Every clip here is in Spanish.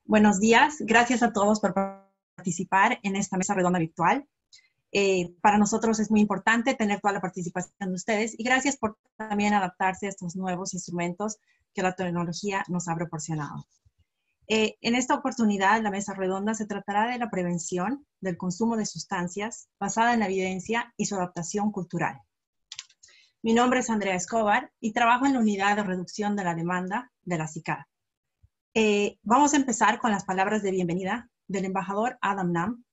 Buenos días, gracias a todos por participar en esta mesa redonda virtual. Para nosotros es muy importante tener toda la participación de ustedes y gracias por también adaptarse a estos nuevos instrumentos que la tecnología nos ha proporcionado. En esta oportunidad, la mesa redonda se tratará de la prevención del consumo de sustancias basada en la evidencia y su adaptación cultural. Mi nombre es Andrea Escobar y trabajo en la unidad de reducción de la demanda de la CICAD. Vamos a empezar con las palabras de bienvenida del embajador Adam Nam,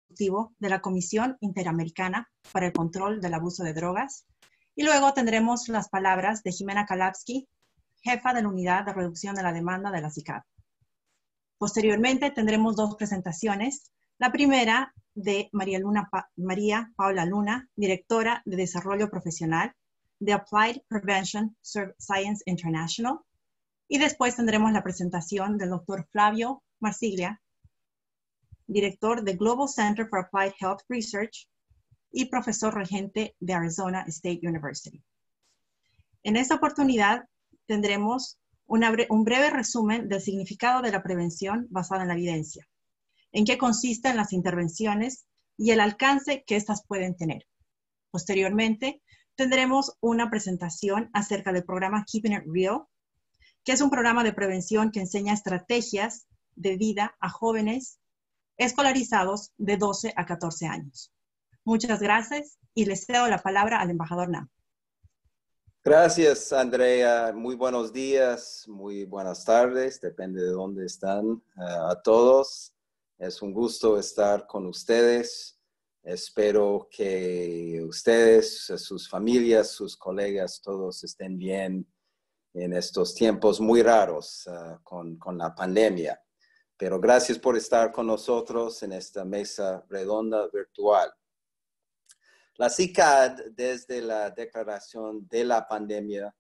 de la Comisión Interamericana para el Control del Abuso de Drogas, y luego tendremos las palabras de Jimena Kalapsky, jefa de la Unidad de Reducción de la Demanda de la CICAD. Posteriormente tendremos dos presentaciones. La primera de María Paula Luna, directora de Desarrollo Profesional de Applied Prevention Science International. Y después tendremos la presentación del doctor Flavio Marsiglia, director de Global Center for Applied Health Research y profesor regente de Arizona State University. En esta oportunidad tendremos un breve resumen del significado de la prevención basada en la evidencia, en qué consisten las intervenciones y el alcance que éstas pueden tener. Posteriormente, tendremos una presentación acerca del programa Keeping It Real, que es un programa de prevención que enseña estrategias de vida a jóvenes escolarizados de 12 a 14 años. Muchas gracias y les cedo la palabra al embajador Nam. Gracias, Andrea. Muy buenos días, muy buenas tardes, depende de dónde están a todos. Es un gusto estar con ustedes. Espero que ustedes, sus familias, sus colegas, todos estén bien en estos tiempos muy raros con la pandemia. Pero gracias por estar con nosotros en esta mesa redonda virtual. La CICAD, desde la declaración de la pandemia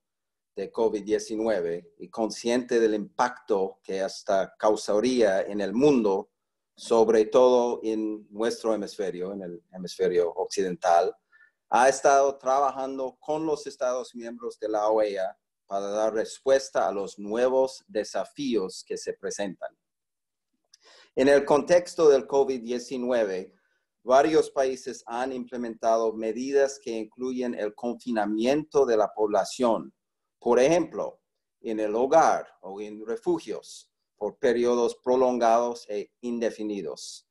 de COVID-19 y consciente del impacto que esta causaría en el mundo, sobre todo en nuestro hemisferio, en el hemisferio occidental, ha estado trabajando con los Estados miembros de la OEA para dar respuesta a los nuevos desafíos que se presentan. En el contexto del COVID-19, varios países han implementado medidas que incluyen el confinamiento de la población, por ejemplo, en el hogar o en refugios, por periodos prolongados e indefinidos.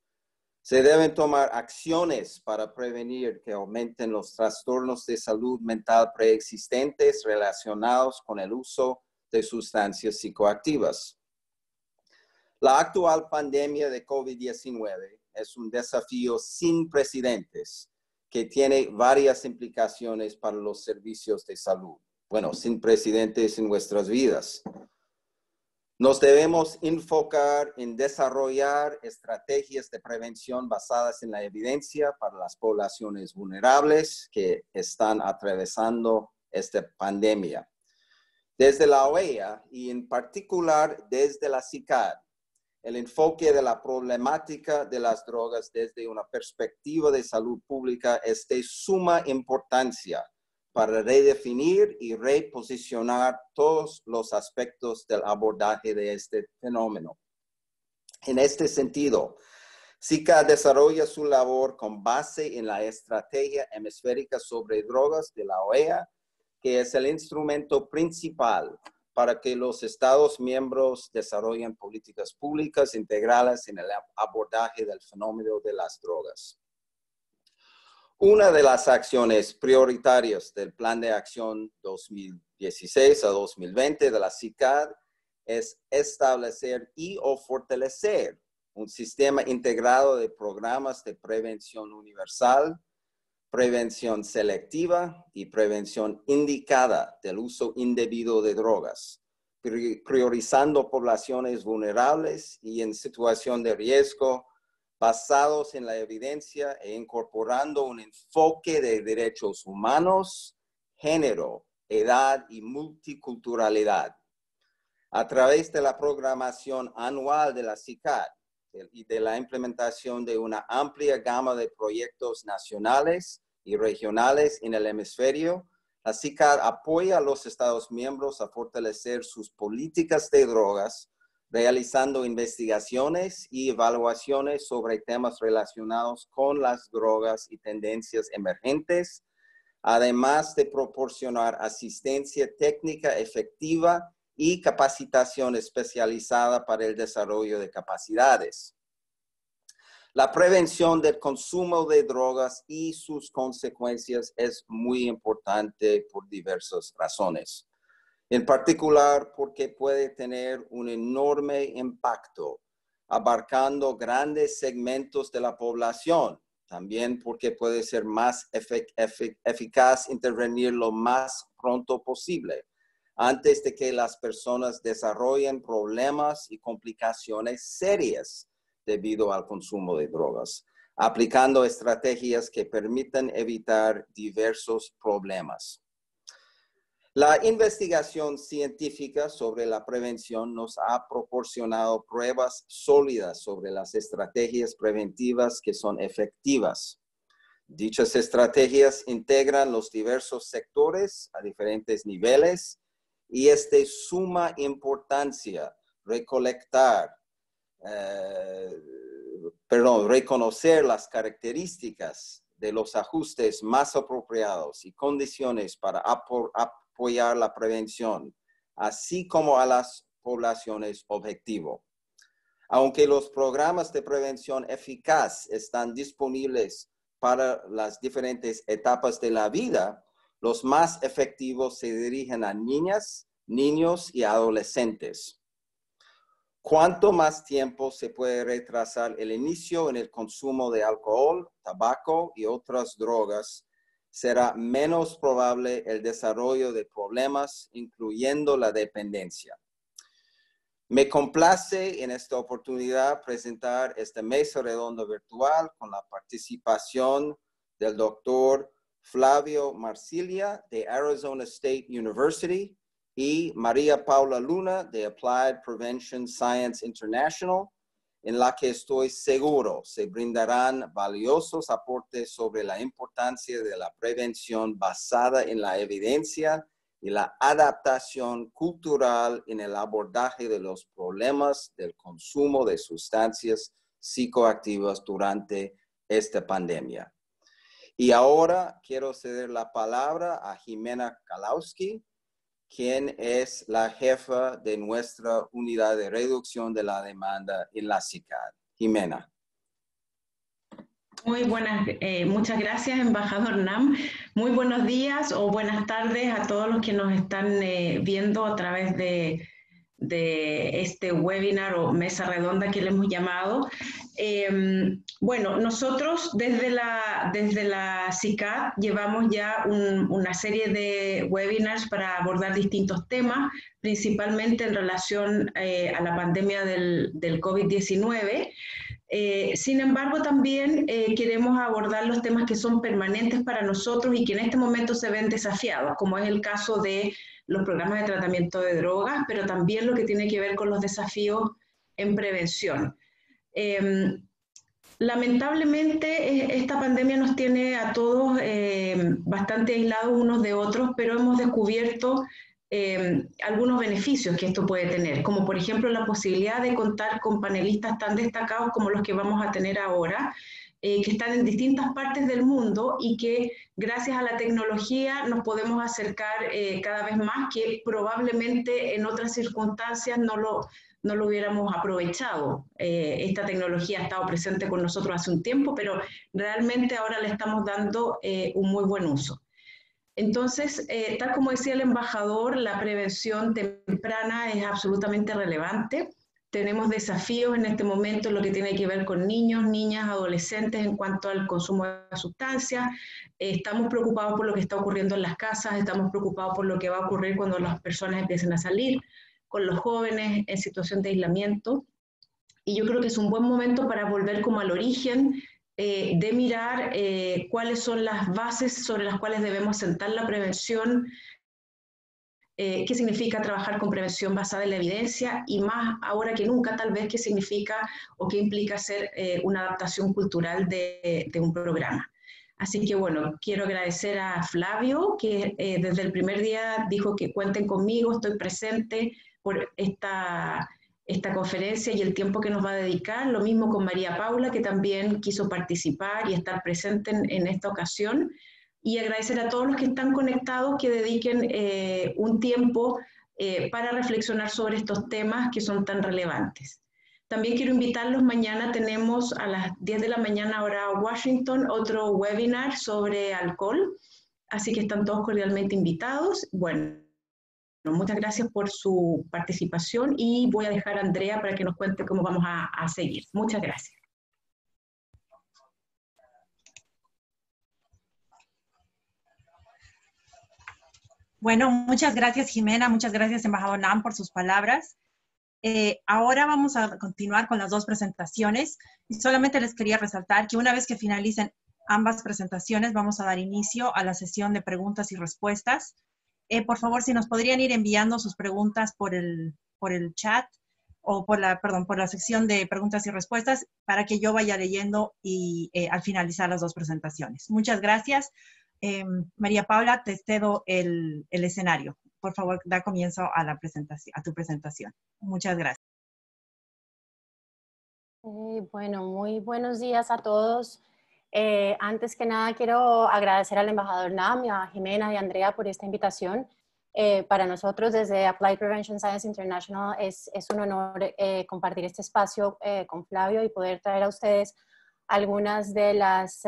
Se deben tomar acciones para prevenir que aumenten los trastornos de salud mental preexistentes relacionados con el uso de sustancias psicoactivas. La actual pandemia de COVID-19 es un desafío sin precedentes que tiene varias implicaciones para los servicios de salud. Bueno, sin precedentes en nuestras vidas. Nos debemos enfocar en desarrollar estrategias de prevención basadas en la evidencia para las poblaciones vulnerables que están atravesando esta pandemia. Desde la OEA y en particular desde la CICAD, el enfoque de la problemática de las drogas desde una perspectiva de salud pública es de suma importancia para redefinir y reposicionar todos los aspectos del abordaje de este fenómeno. En este sentido, CICAD desarrolla su labor con base en la Estrategia Hemisférica sobre Drogas de la OEA, que es el instrumento principal para que los Estados miembros desarrollen políticas públicas integrales en el abordaje del fenómeno de las drogas. Una de las acciones prioritarias del Plan de Acción 2016 a 2020 de la CICAD es establecer o fortalecer un sistema integrado de programas de prevención universal, prevención selectiva y prevención indicada del uso indebido de drogas, priorizando poblaciones vulnerables y en situación de riesgo, basados en la evidencia e incorporando un enfoque de derechos humanos, género, edad y multiculturalidad. A través de la programación anual de la CICAD y de la implementación de una amplia gama de proyectos nacionales y regionales en el hemisferio, la CICAD apoya a los Estados miembros a fortalecer sus políticas de drogas realizando investigaciones y evaluaciones sobre temas relacionados con las drogas y tendencias emergentes, además de proporcionar asistencia técnica efectiva y capacitación especializada para el desarrollo de capacidades. La prevención del consumo de drogas y sus consecuencias es muy importante por diversas razones. En particular, porque puede tener un enorme impacto, abarcando grandes segmentos de la población. También porque puede ser más eficaz intervenir lo más pronto posible, antes de que las personas desarrollen problemas y complicaciones serias debido al consumo de drogas, aplicando estrategias que permitan evitar diversos problemas. La investigación científica sobre la prevención nos ha proporcionado pruebas sólidas sobre las estrategias preventivas que son efectivas. Dichas estrategias integran los diversos sectores a diferentes niveles y es de suma importancia reconocer las características de los ajustes más apropiados y condiciones para apoyar la prevención, así como a las poblaciones objetivo. Aunque los programas de prevención eficaz están disponibles para las diferentes etapas de la vida, los más efectivos se dirigen a niñas, niños y adolescentes. Cuanto más tiempo se puede retrasar el inicio en el consumo de alcohol, tabaco y otras drogas, será menos probable el desarrollo de problemas, incluyendo la dependencia. Me complace en esta oportunidad presentar esta mesa redonda virtual con la participación del doctor Flavio Marsiglia de Arizona State University y María Paula Luna de Applied Prevention Science International, en la que estoy seguro se brindarán valiosos aportes sobre la importancia de la prevención basada en la evidencia y la adaptación cultural en el abordaje de los problemas del consumo de sustancias psicoactivas durante esta pandemia. Y ahora quiero ceder la palabra a Jimena Kalowski, quien es la jefa de nuestra unidad de reducción de la demanda en la CICAD. Jimena. Muy buenas, muchas gracias, embajador Nam. Muy buenos días o buenas tardes a todos los que nos están viendo a través de este webinar o mesa redonda que le hemos llamado. Bueno, nosotros desde la CICAD llevamos ya una serie de webinars para abordar distintos temas, principalmente en relación a la pandemia del COVID-19. Sin embargo, también queremos abordar los temas que son permanentes para nosotros y que en este momento se ven desafiados, como es el caso de los programas de tratamiento de drogas, pero también lo que tiene que ver con los desafíos en prevención. Lamentablemente, esta pandemia nos tiene a todos bastante aislados unos de otros, pero hemos descubierto algunos beneficios que esto puede tener, como por ejemplo la posibilidad de contar con panelistas tan destacados como los que vamos a tener ahora, que están en distintas partes del mundo y que gracias a la tecnología nos podemos acercar cada vez más, que probablemente en otras circunstancias no lo hubiéramos aprovechado. Esta tecnología ha estado presente con nosotros hace un tiempo, pero realmente ahora le estamos dando un muy buen uso. Entonces, tal como decía el embajador, la prevención temprana es absolutamente relevante. Tenemos desafíos en este momento en lo que tiene que ver con niños, niñas, adolescentes en cuanto al consumo de sustancias. Estamos preocupados por lo que está ocurriendo en las casas, estamos preocupados por lo que va a ocurrir cuando las personas empiecen a salir, con los jóvenes en situación de aislamiento. Y yo creo que es un buen momento para volver como al origen, de mirar cuáles son las bases sobre las cuales debemos sentar la prevención, qué significa trabajar con prevención basada en la evidencia y más ahora que nunca tal vez qué significa o qué implica hacer una adaptación cultural de un programa. Así que bueno, quiero agradecer a Flavio que desde el primer día dijo que cuenten conmigo, estoy presente por esta esta conferencia y el tiempo que nos va a dedicar. Lo mismo con María Paula, que también quiso participar y estar presente en esta ocasión. Y agradecer a todos los que están conectados que dediquen un tiempo para reflexionar sobre estos temas que son tan relevantes. También quiero invitarlos, mañana tenemos a las 10 de la mañana hora Washington otro webinar sobre alcohol, así que están todos cordialmente invitados. Bueno, muchas gracias por su participación y voy a dejar a Andrea para que nos cuente cómo vamos a seguir. Muchas gracias. Bueno, muchas gracias Jimena, muchas gracias embajador Nam por sus palabras. Ahora vamos a continuar con las dos presentaciones y solamente les quería resaltar que una vez que finalicen ambas presentaciones vamos a dar inicio a la sesión de preguntas y respuestas. Por favor, si nos podrían ir enviando sus preguntas por el chat o por la sección de preguntas y respuestas para que yo vaya leyendo y al finalizar las dos presentaciones. Muchas gracias. María Paula, te cedo el escenario. Por favor, da comienzo a la presentación, a tu presentación. Muchas gracias. Bueno, muy buenos días a todos. Antes que nada, quiero agradecer al embajador Nam, a Jimena y a Andrea por esta invitación. Para nosotros, desde Applied Prevention Science International, es un honor compartir este espacio con Flavio y poder traer a ustedes algunas de las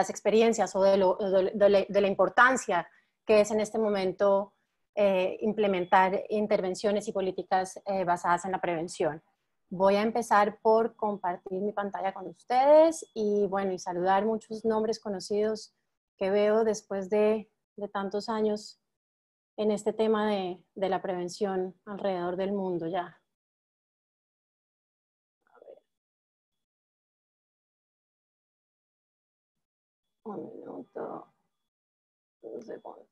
experiencias o de la importancia que es en este momento implementar intervenciones y políticas basadas en la prevención. Voy a empezar por compartir mi pantalla con ustedes y, bueno, y saludar muchos nombres conocidos que veo después de tantos años en este tema de la prevención alrededor del mundo ya. Un minuto, un segundo.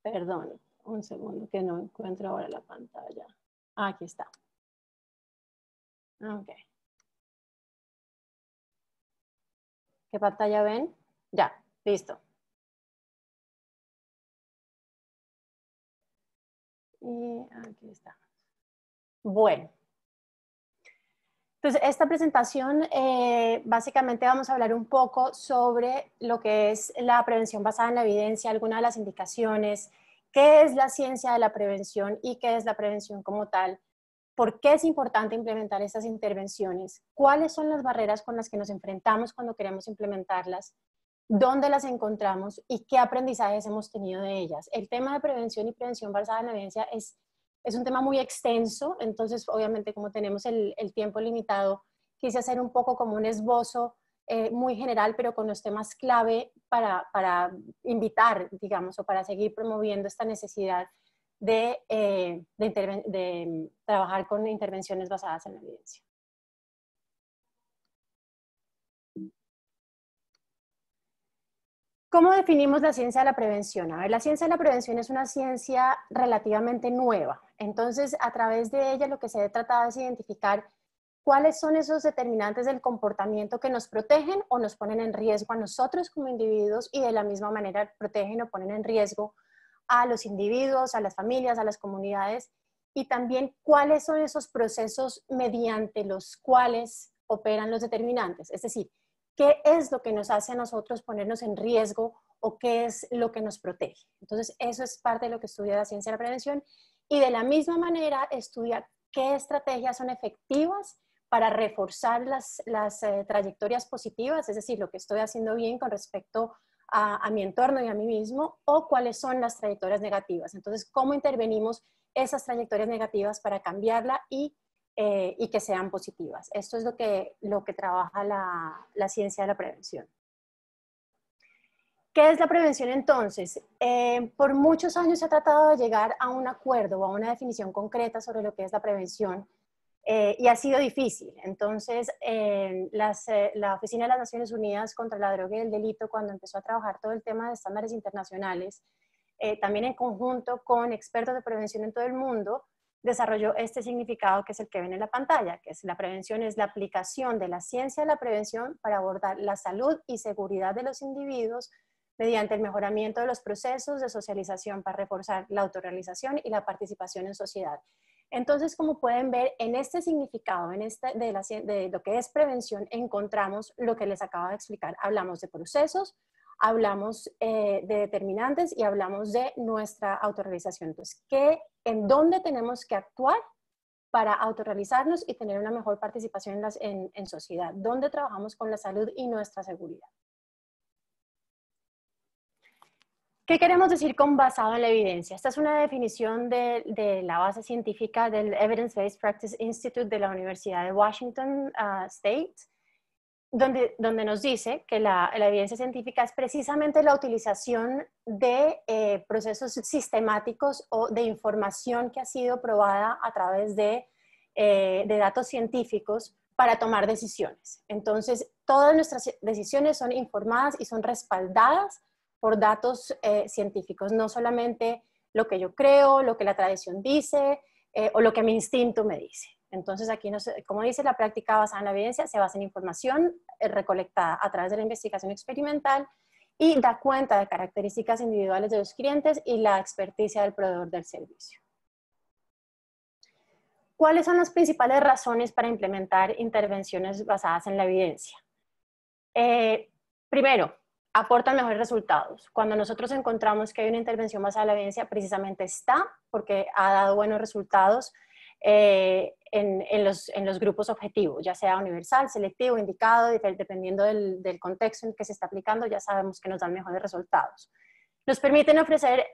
Perdón, un segundo que no encuentro ahora la pantalla. Aquí está. Ok. ¿Qué pantalla ven? Ya, listo. Y aquí está. Bueno. Entonces, esta presentación, básicamente vamos a hablar un poco sobre lo que es la prevención basada en la evidencia, algunas de las indicaciones, qué es la ciencia de la prevención y qué es la prevención como tal, por qué es importante implementar estas intervenciones, cuáles son las barreras con las que nos enfrentamos cuando queremos implementarlas, dónde las encontramos y qué aprendizajes hemos tenido de ellas. El tema de prevención y prevención basada en la evidencia es un tema muy extenso, entonces obviamente como tenemos el tiempo limitado, quise hacer un poco como un esbozo muy general, pero con los temas clave para invitar, digamos, o para seguir promoviendo esta necesidad de trabajar con intervenciones basadas en la evidencia. ¿Cómo definimos la ciencia de la prevención? A ver, la ciencia de la prevención es una ciencia relativamente nueva. Entonces, a través de ella lo que se ha tratado es identificar cuáles son esos determinantes del comportamiento que nos protegen o nos ponen en riesgo a nosotros como individuos y de la misma manera protegen o ponen en riesgo a los individuos, a las familias, a las comunidades, y también cuáles son esos procesos mediante los cuales operan los determinantes. Es decir, ¿qué es lo que nos hace a nosotros ponernos en riesgo o qué es lo que nos protege? Entonces, eso es parte de lo que estudia la ciencia de la prevención y de la misma manera estudia qué estrategias son efectivas para reforzar las trayectorias positivas, es decir, lo que estoy haciendo bien con respecto a mi entorno y a mí mismo, o cuáles son las trayectorias negativas. Entonces, ¿cómo intervenimos esas trayectorias negativas para cambiarla y que sean positivas? Esto es lo que trabaja la ciencia de la prevención. ¿Qué es la prevención entonces? Por muchos años se ha tratado de llegar a un acuerdo o a una definición concreta sobre lo que es la prevención y ha sido difícil. Entonces, la Oficina de las Naciones Unidas contra la Droga y el Delito, cuando empezó a trabajar todo el tema de estándares internacionales, también en conjunto con expertos de prevención en todo el mundo, desarrolló este significado que es el que ven en la pantalla, que es la prevención es la aplicación de la ciencia de la prevención para abordar la salud y seguridad de los individuos mediante el mejoramiento de los procesos de socialización para reforzar la autorrealización y la participación en sociedad. Entonces, como pueden ver, en este significado, de lo que es prevención, encontramos lo que les acabo de explicar. Hablamos de procesos, hablamos de determinantes y hablamos de nuestra autorrealización. Entonces, ¿en dónde tenemos que actuar para autorrealizarnos y tener una mejor participación en sociedad? ¿Dónde trabajamos con la salud y nuestra seguridad? ¿Qué queremos decir con basado en la evidencia? Esta es una definición de la base científica del Evidence-Based Practice Institute de la Universidad de Washington State, donde nos dice que la evidencia científica es precisamente la utilización de procesos sistemáticos o de información que ha sido probada a través de datos científicos para tomar decisiones. Entonces, todas nuestras decisiones son informadas y son respaldadas por datos científicos, no solamente lo que yo creo, lo que la tradición dice o lo que mi instinto me dice. Entonces aquí, como dice, la práctica basada en la evidencia se basa en información recolectada a través de la investigación experimental y da cuenta de características individuales de los clientes y la experticia del proveedor del servicio. ¿Cuáles son las principales razones para implementar intervenciones basadas en la evidencia? Primero, aportan mejores resultados. Cuando nosotros encontramos que hay una intervención basada en la evidencia, precisamente está porque ha dado buenos resultados en los grupos objetivos, ya sea universal, selectivo, indicado, dependiendo del contexto en que se está aplicando, ya sabemos que nos dan mejores resultados. Nos permiten ofrecer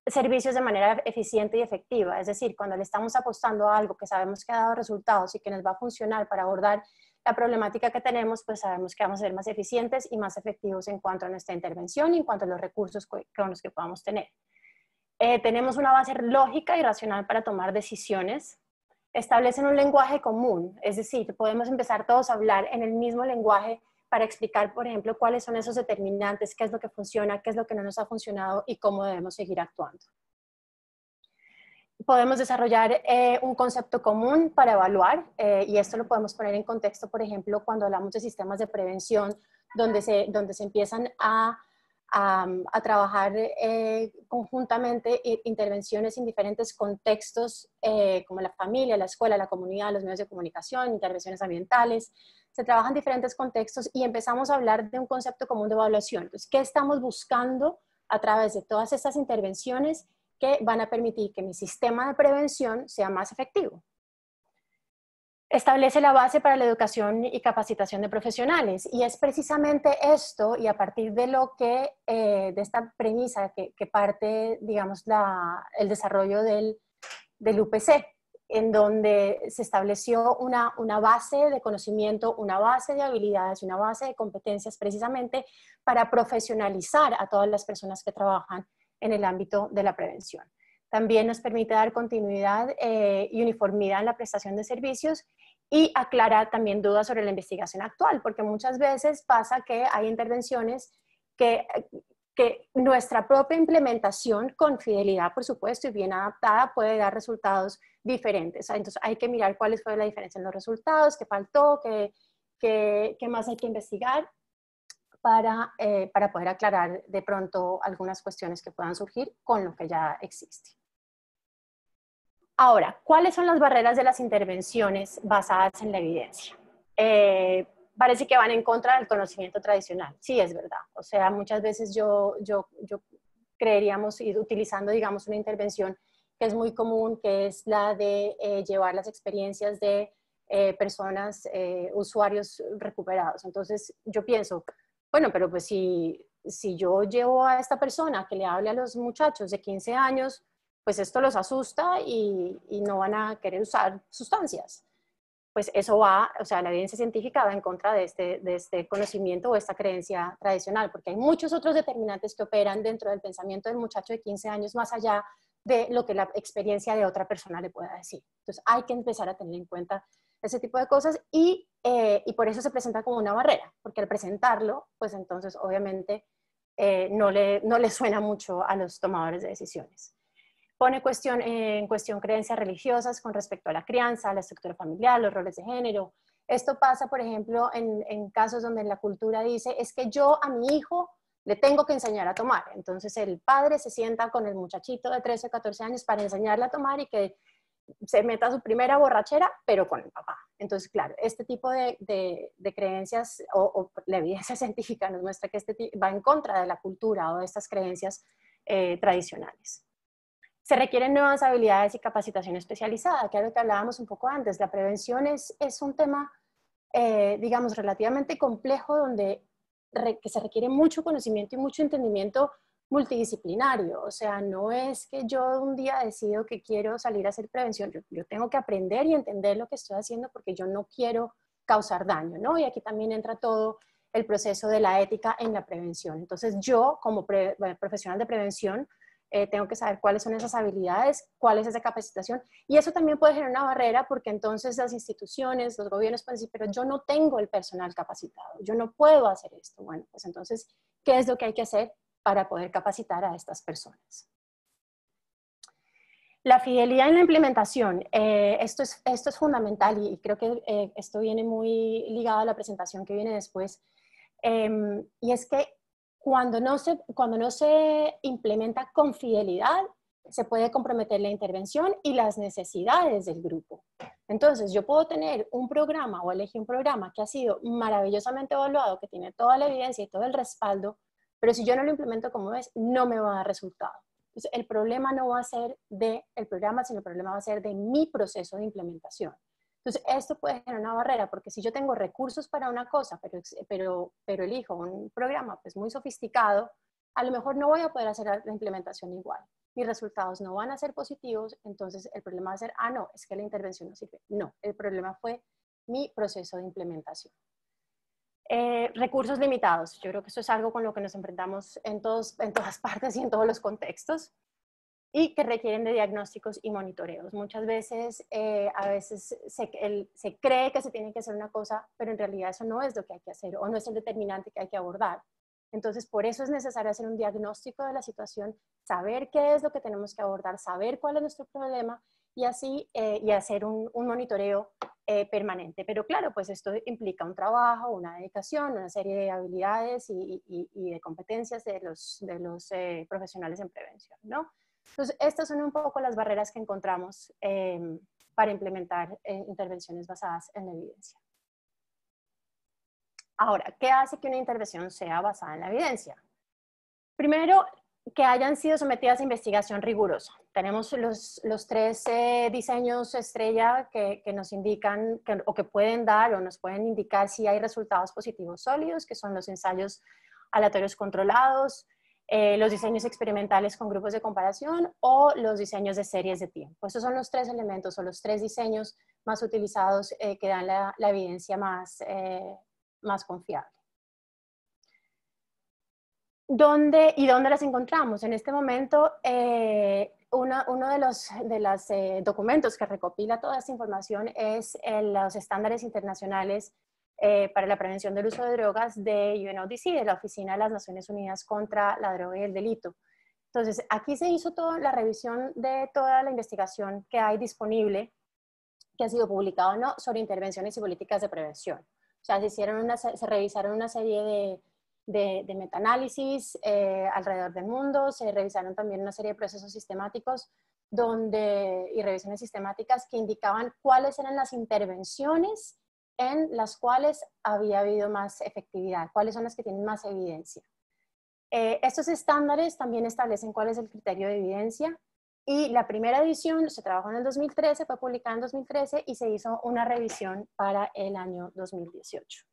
servicios de manera eficiente y efectiva, es decir, cuando le estamos apostando a algo que sabemos que ha dado resultados y que nos va a funcionar para abordar la problemática que tenemos, pues sabemos que vamos a ser más eficientes y más efectivos en cuanto a nuestra intervención y en cuanto a los recursos con los que podamos tener. Tenemos una base lógica y racional para tomar decisiones. Establecen un lenguaje común, es decir, podemos empezar todos a hablar en el mismo lenguaje para explicar, por ejemplo, cuáles son esos determinantes, qué es lo que funciona, qué es lo que no nos ha funcionado y cómo debemos seguir actuando. Podemos desarrollar un concepto común para evaluar y esto lo podemos poner en contexto, por ejemplo, cuando hablamos de sistemas de prevención, donde se empiezan a trabajar conjuntamente intervenciones en diferentes contextos como la familia, la escuela, la comunidad, los medios de comunicación, intervenciones ambientales. Se trabajan en diferentes contextos y empezamos a hablar de un concepto común de evaluación. Entonces, ¿qué estamos buscando a través de todas estas intervenciones que van a permitir que mi sistema de prevención sea más efectivo? Establece la base para la educación y capacitación de profesionales y es precisamente esto y a partir de de esta premisa que parte, digamos, el desarrollo del UPC, en donde se estableció una base de conocimiento, una base de habilidades, una base de competencias precisamente para profesionalizar a todas las personas que trabajan en el ámbito de la prevención. También nos permite dar continuidad y uniformidad en la prestación de servicios y aclarar también dudas sobre la investigación actual, porque muchas veces pasa que hay intervenciones que nuestra propia implementación con fidelidad, por supuesto, y bien adaptada puede dar resultados diferentes. Entonces hay que mirar cuál fue la diferencia en los resultados, qué faltó, qué más hay que investigar para poder aclarar de pronto algunas cuestiones que puedan surgir con lo que ya existe. Ahora, ¿cuáles son las barreras de las intervenciones basadas en la evidencia? Parece que van en contra del conocimiento tradicional. Sí, es verdad. O sea, muchas veces yo creeríamos ir utilizando, digamos, una intervención que es muy común, que es la de llevar las experiencias de personas, usuarios recuperados. Entonces, yo pienso, bueno, pero pues si yo llevo a esta persona que le hable a los muchachos de 15 años, pues esto los asusta y no van a querer usar sustancias. Pues eso va, o sea, la evidencia científica va en contra de este conocimiento o esta creencia tradicional, porque hay muchos otros determinantes que operan dentro del pensamiento del muchacho de 15 años más allá de lo que la experiencia de otra persona le pueda decir. Entonces hay que empezar a tener en cuenta ese tipo de cosas y por eso se presenta como una barrera, porque al presentarlo, pues entonces obviamente no le suena mucho a los tomadores de decisiones. Pone en cuestión creencias religiosas con respecto a la crianza, a la estructura familiar, los roles de género. Esto pasa, por ejemplo, en casos donde la cultura dice, es que yo a mi hijo le tengo que enseñar a tomar. Entonces el padre se sienta con el muchachito de 13 o 14 años para enseñarle a tomar y que se meta su primera borrachera, pero con el papá. Entonces, claro, este tipo de creencias o la evidencia científica nos muestra que va en contra de la cultura o de estas creencias tradicionales. Se requieren nuevas habilidades y capacitación especializada, que es lo que hablábamos un poco antes. La prevención es un tema, digamos, relativamente complejo, que se requiere mucho conocimiento y mucho entendimiento multidisciplinario. O sea, no es que yo un día decido que quiero salir a hacer prevención. Yo tengo que aprender y entender lo que estoy haciendo porque yo no quiero causar daño, ¿no? Y aquí también entra todo el proceso de la ética en la prevención. Entonces, yo como profesional de prevención tengo que saber cuáles son esas habilidades, cuál es esa capacitación, y eso también puede generar una barrera porque entonces las instituciones, los gobiernos pueden decir, pero yo no tengo el personal capacitado, yo no puedo hacer esto. Bueno, pues entonces, ¿qué es lo que hay que hacer para poder capacitar a estas personas? La fidelidad en la implementación, esto es fundamental y creo que esto viene muy ligado a la presentación que viene después, y es que cuando no se implementa con fidelidad, se puede comprometer la intervención y las necesidades del grupo. Entonces, yo puedo tener un programa o elegir un programa que ha sido maravillosamente evaluado, que tiene toda la evidencia y todo el respaldo, pero si yo no lo implemento como es, no me va a dar resultado. Entonces, el problema no va a ser del programa, sino el problema va a ser de mi proceso de implementación. Entonces, esto puede generar una barrera, porque si yo tengo recursos para una cosa, pero elijo un programa pues, muy sofisticado, a lo mejor no voy a poder hacer la implementación igual. Mis resultados no van a ser positivos, entonces el problema va a ser, no, es que la intervención no sirve. No, el problema fue mi proceso de implementación. Recursos limitados. Yo creo que eso es algo con lo que nos enfrentamos en todas partes y en todos los contextos, y que requieren de diagnósticos y monitoreos. Muchas veces, a veces se cree que se tiene que hacer una cosa, pero en realidad eso no es lo que hay que hacer o no es el determinante que hay que abordar. Entonces, por eso es necesario hacer un diagnóstico de la situación, saber qué es lo que tenemos que abordar, saber cuál es nuestro problema y así y hacer un monitoreo permanente. Pero claro, pues esto implica un trabajo, una dedicación, una serie de habilidades y de competencias de los profesionales en prevención, ¿no? Entonces, estas son un poco las barreras que encontramos para implementar intervenciones basadas en la evidencia. Ahora, ¿qué hace que una intervención sea basada en la evidencia? Primero, que hayan sido sometidas a investigación rigurosa. Tenemos los tres diseños estrella que nos indican o que pueden dar o nos pueden indicar si hay resultados positivos sólidos, que son los ensayos aleatorios controlados, los diseños experimentales con grupos de comparación o los diseños de series de tiempo. Estos son los tres elementos o los tres diseños más utilizados que dan la evidencia más confiable. ¿Dónde las encontramos? En este momento, uno de los documentos que recopila toda esta información es los estándares internacionales para la prevención del uso de drogas de UNODC, de la Oficina de las Naciones Unidas contra la Droga y el Delito. Entonces, aquí se hizo toda la revisión de toda la investigación que hay disponible, que ha sido publicado, ¿no?, sobre intervenciones y políticas de prevención. O sea, se revisaron una serie de metaanálisis alrededor del mundo, se revisaron también una serie de procesos sistemáticos y revisiones sistemáticas que indicaban cuáles eran las intervenciones en las cuales había habido más efectividad, cuáles son las que tienen más evidencia. Estos estándares también establecen cuál es el criterio de evidencia, y la primera edición se trabajó en el 2013, fue publicada en 2013 y se hizo una revisión para el año 2018.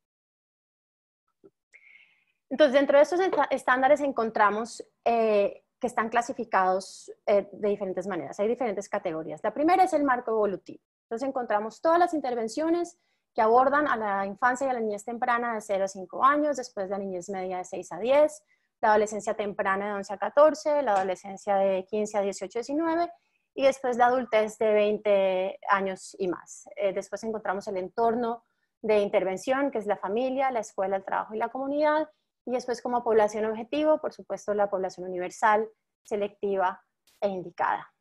Entonces, dentro de estos estándares encontramos que están clasificados de diferentes maneras. Hay diferentes categorías. La primera es el marco evolutivo. Entonces, encontramos todas las intervenciones que abordan a la infancia y a la niñez temprana de 0 a 5 años, después la niñez media de 6 a 10, la adolescencia temprana de 11 a 14, la adolescencia de 15 a 18, 19, y después la adultez de 20 años y más. Después encontramos el entorno de intervención, que es la familia, la escuela, el trabajo y la comunidad, y después como población objetivo, por supuesto, la población universal, selectiva e indicada.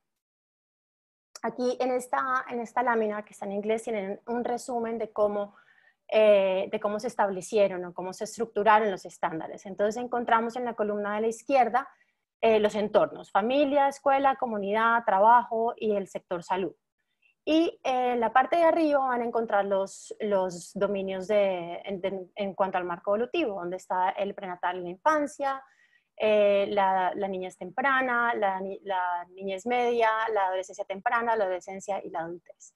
Aquí en esta lámina que está en inglés tienen un resumen de cómo se establecieron o cómo se estructuraron los estándares. Entonces encontramos en la columna de la izquierda los entornos: familia, escuela, comunidad, trabajo y el sector salud. Y en la parte de arriba van a encontrar los dominios en cuanto al marco evolutivo, donde está el prenatal y la infancia, la niñez temprana, la niñez media, la adolescencia temprana, la adolescencia y la adultez.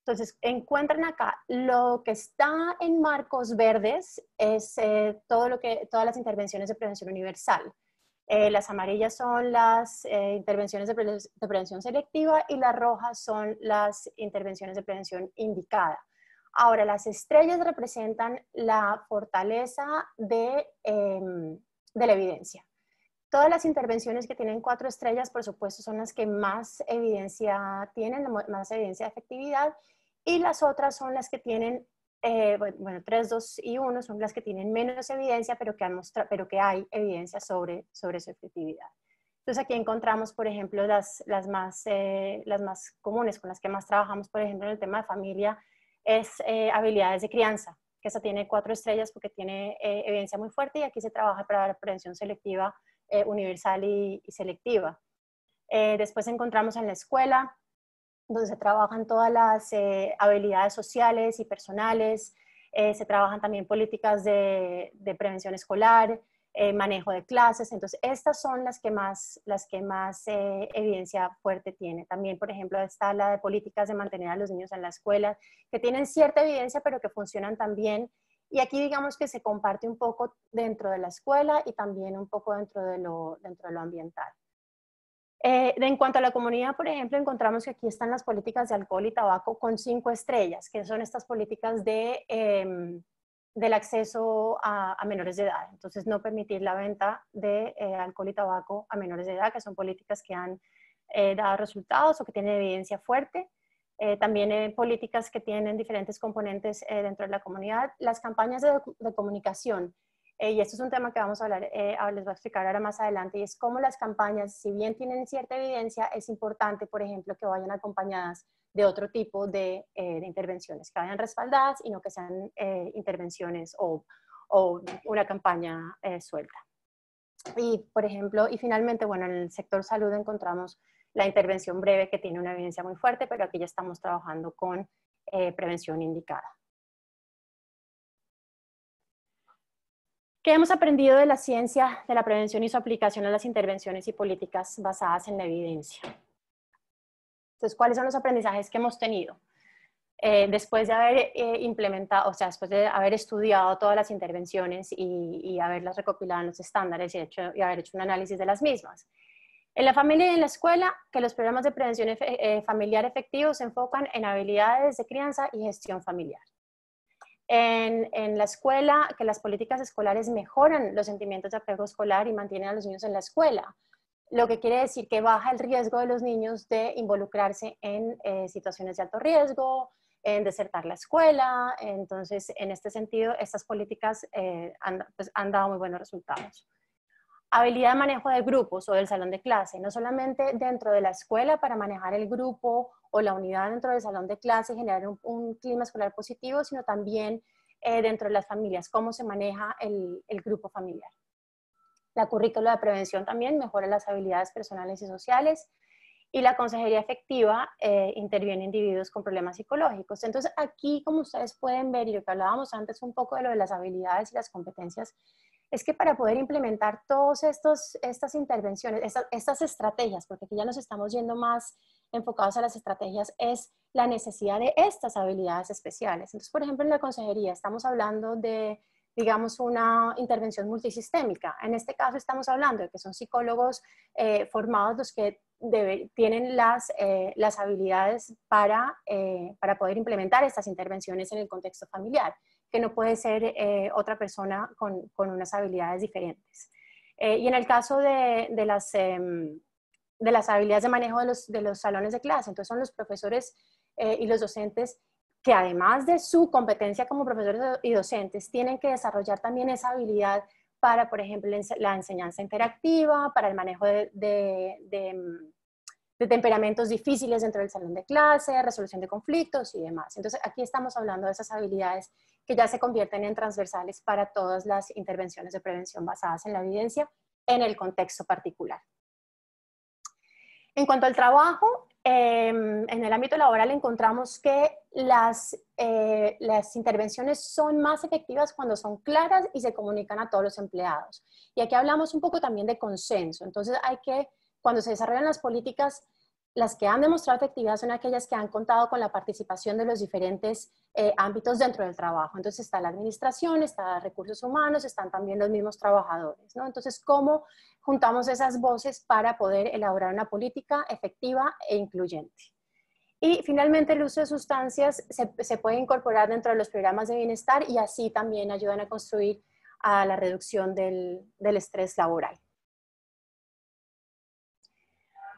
Entonces, encuentran acá lo que está en marcos verdes es todas las intervenciones de prevención universal. Las amarillas son las intervenciones de prevención selectiva y las rojas son las intervenciones de prevención indicada. Ahora, las estrellas representan la fortaleza de la evidencia. Todas las intervenciones que tienen 4 estrellas, por supuesto, son las que más evidencia tienen, más evidencia de efectividad, y las otras son las que tienen 3, 2 y 1 son las que tienen menos evidencia, pero que hay evidencia sobre su efectividad. Entonces aquí encontramos, por ejemplo, las más comunes, con las que más trabajamos, por ejemplo, en el tema de familia, es habilidades de crianza, que esa tiene 4 estrellas porque tiene evidencia muy fuerte, y aquí se trabaja para la prevención selectiva universal y selectiva. Después encontramos en la escuela, donde se trabajan todas las habilidades sociales y personales, se trabajan también políticas de prevención escolar, manejo de clases. Entonces estas son las que más evidencia fuerte tiene. También, por ejemplo, está la de políticas de mantener a los niños en la escuela, que tienen cierta evidencia pero que funcionan también, y aquí digamos que se comparte un poco dentro de la escuela y también un poco dentro de lo ambiental. En cuanto a la comunidad, por ejemplo, encontramos que aquí están las políticas de alcohol y tabaco con 5 estrellas, que son estas políticas del acceso a menores de edad. Entonces, no permitir la venta de alcohol y tabaco a menores de edad, que son políticas que han dado resultados o que tienen evidencia fuerte. También políticas que tienen diferentes componentes dentro de la comunidad. Las campañas de comunicación. Y esto es un tema que vamos a hablar, les voy a explicar ahora más adelante, y es cómo las campañas, si bien tienen cierta evidencia, es importante, por ejemplo, que vayan acompañadas de otro tipo de intervenciones, que vayan respaldadas y no que sean intervenciones o una campaña suelta. Y, por ejemplo, y finalmente, bueno, en el sector salud encontramos la intervención breve, que tiene una evidencia muy fuerte, pero aquí ya estamos trabajando con prevención indicada. ¿Qué hemos aprendido de la ciencia de la prevención y su aplicación a las intervenciones y políticas basadas en la evidencia? Entonces, ¿cuáles son los aprendizajes que hemos tenido? Después de haber implementado, o sea, después de haber estudiado todas las intervenciones y haberlas recopilado en los estándares y haber hecho un análisis de las mismas. En la familia y en la escuela, que los programas de prevención familiar efectivos se enfocan en habilidades de crianza y gestión familiar. En la escuela, que las políticas escolares mejoran los sentimientos de apego escolar y mantienen a los niños en la escuela, lo que quiere decir que baja el riesgo de los niños de involucrarse en situaciones de alto riesgo, en desertar la escuela. Entonces, en este sentido, estas políticas han dado muy buenos resultados. Habilidad de manejo de grupos o del salón de clase, no solamente dentro de la escuela para manejar el grupo o la unidad dentro del salón de clase, generar un clima escolar positivo, sino también dentro de las familias, cómo se maneja el grupo familiar. La currícula de prevención también mejora las habilidades personales y sociales, y la consejería efectiva interviene en individuos con problemas psicológicos. Entonces aquí, como ustedes pueden ver, y lo que hablábamos antes un poco de lo de las habilidades y las competencias, es que para poder implementar todas estas intervenciones, estas estrategias, porque aquí ya nos estamos yendo más enfocados a las estrategias, es la necesidad de estas habilidades especiales. Entonces, por ejemplo, en la consejería estamos hablando de, digamos, una intervención multisistémica. En este caso estamos hablando de que son psicólogos formados los que tienen las habilidades para poder implementar estas intervenciones en el contexto familiar, que no puede ser otra persona con unas habilidades diferentes. Y en el caso de las habilidades de manejo de los salones de clase, entonces son los profesores y los docentes que, además de su competencia como profesores y docentes, tienen que desarrollar también esa habilidad para, por ejemplo, la enseñanza interactiva, para el manejo de temperamentos difíciles dentro del salón de clase, resolución de conflictos y demás. Entonces, aquí estamos hablando de esas habilidades que ya se convierten en transversales para todas las intervenciones de prevención basadas en la evidencia en el contexto particular. En cuanto al trabajo, En el ámbito laboral encontramos que las intervenciones son más efectivas cuando son claras y se comunican a todos los empleados. Y aquí hablamos un poco también de consenso. Entonces cuando se desarrollan las políticas, las que han demostrado efectividad son aquellas que han contado con la participación de los diferentes ámbitos dentro del trabajo. Entonces está la administración, está recursos humanos, están también los mismos trabajadores, ¿no? Entonces, ¿cómo juntamos esas voces para poder elaborar una política efectiva e incluyente? Y finalmente el uso de sustancias se puede incorporar dentro de los programas de bienestar y así también ayudan a construir a la reducción del estrés laboral.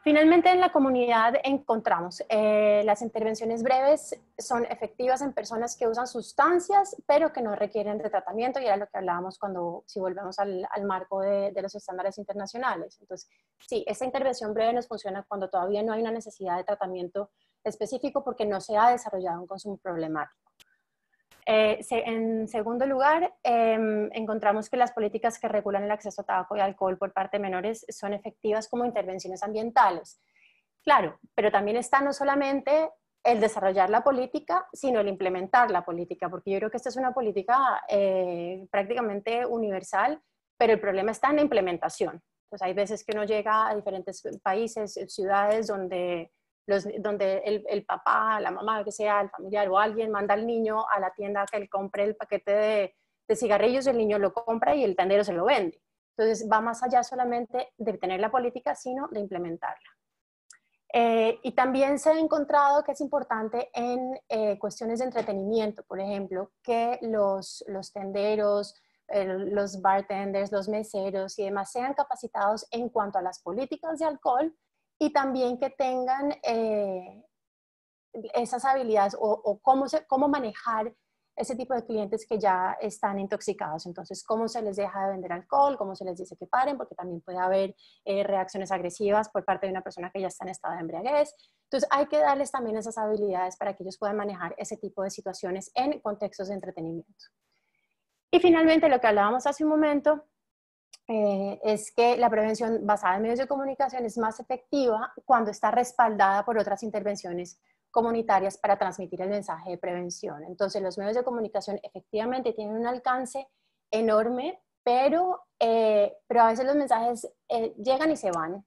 Finalmente, en la comunidad encontramos las intervenciones breves son efectivas en personas que usan sustancias, pero que no requieren de tratamiento, y era lo que hablábamos si volvemos al marco de los estándares internacionales. Entonces, sí, esta intervención breve nos funciona cuando todavía no hay una necesidad de tratamiento específico porque no se ha desarrollado un consumo problemático. En segundo lugar, encontramos que las políticas que regulan el acceso a tabaco y alcohol por parte de menores son efectivas como intervenciones ambientales. Claro, pero también está no solamente el desarrollar la política, sino el implementar la política, porque yo creo que esta es una política prácticamente universal, pero el problema está en la implementación. Pues hay veces que uno llega a diferentes países, ciudades donde el papá, la mamá, que sea, el familiar o alguien manda al niño a la tienda a que él compre el paquete de cigarrillos, el niño lo compra y el tendero se lo vende. Entonces va más allá solamente de tener la política, sino de implementarla. Y también se ha encontrado que es importante en cuestiones de entretenimiento, por ejemplo, que los tenderos, los bartenders, los meseros y demás sean capacitados en cuanto a las políticas de alcohol, y también que tengan esas habilidades o cómo manejar ese tipo de clientes que ya están intoxicados. Entonces, cómo se les deja de vender alcohol, cómo se les dice que paren, porque también puede haber reacciones agresivas por parte de una persona que ya está en estado de embriaguez. Entonces, hay que darles también esas habilidades para que ellos puedan manejar ese tipo de situaciones en contextos de entretenimiento. Y finalmente, lo que hablábamos hace un momento, es que la prevención basada en medios de comunicación es más efectiva cuando está respaldada por otras intervenciones comunitarias para transmitir el mensaje de prevención. Entonces, los medios de comunicación efectivamente tienen un alcance enorme, pero a veces los mensajes llegan y se van,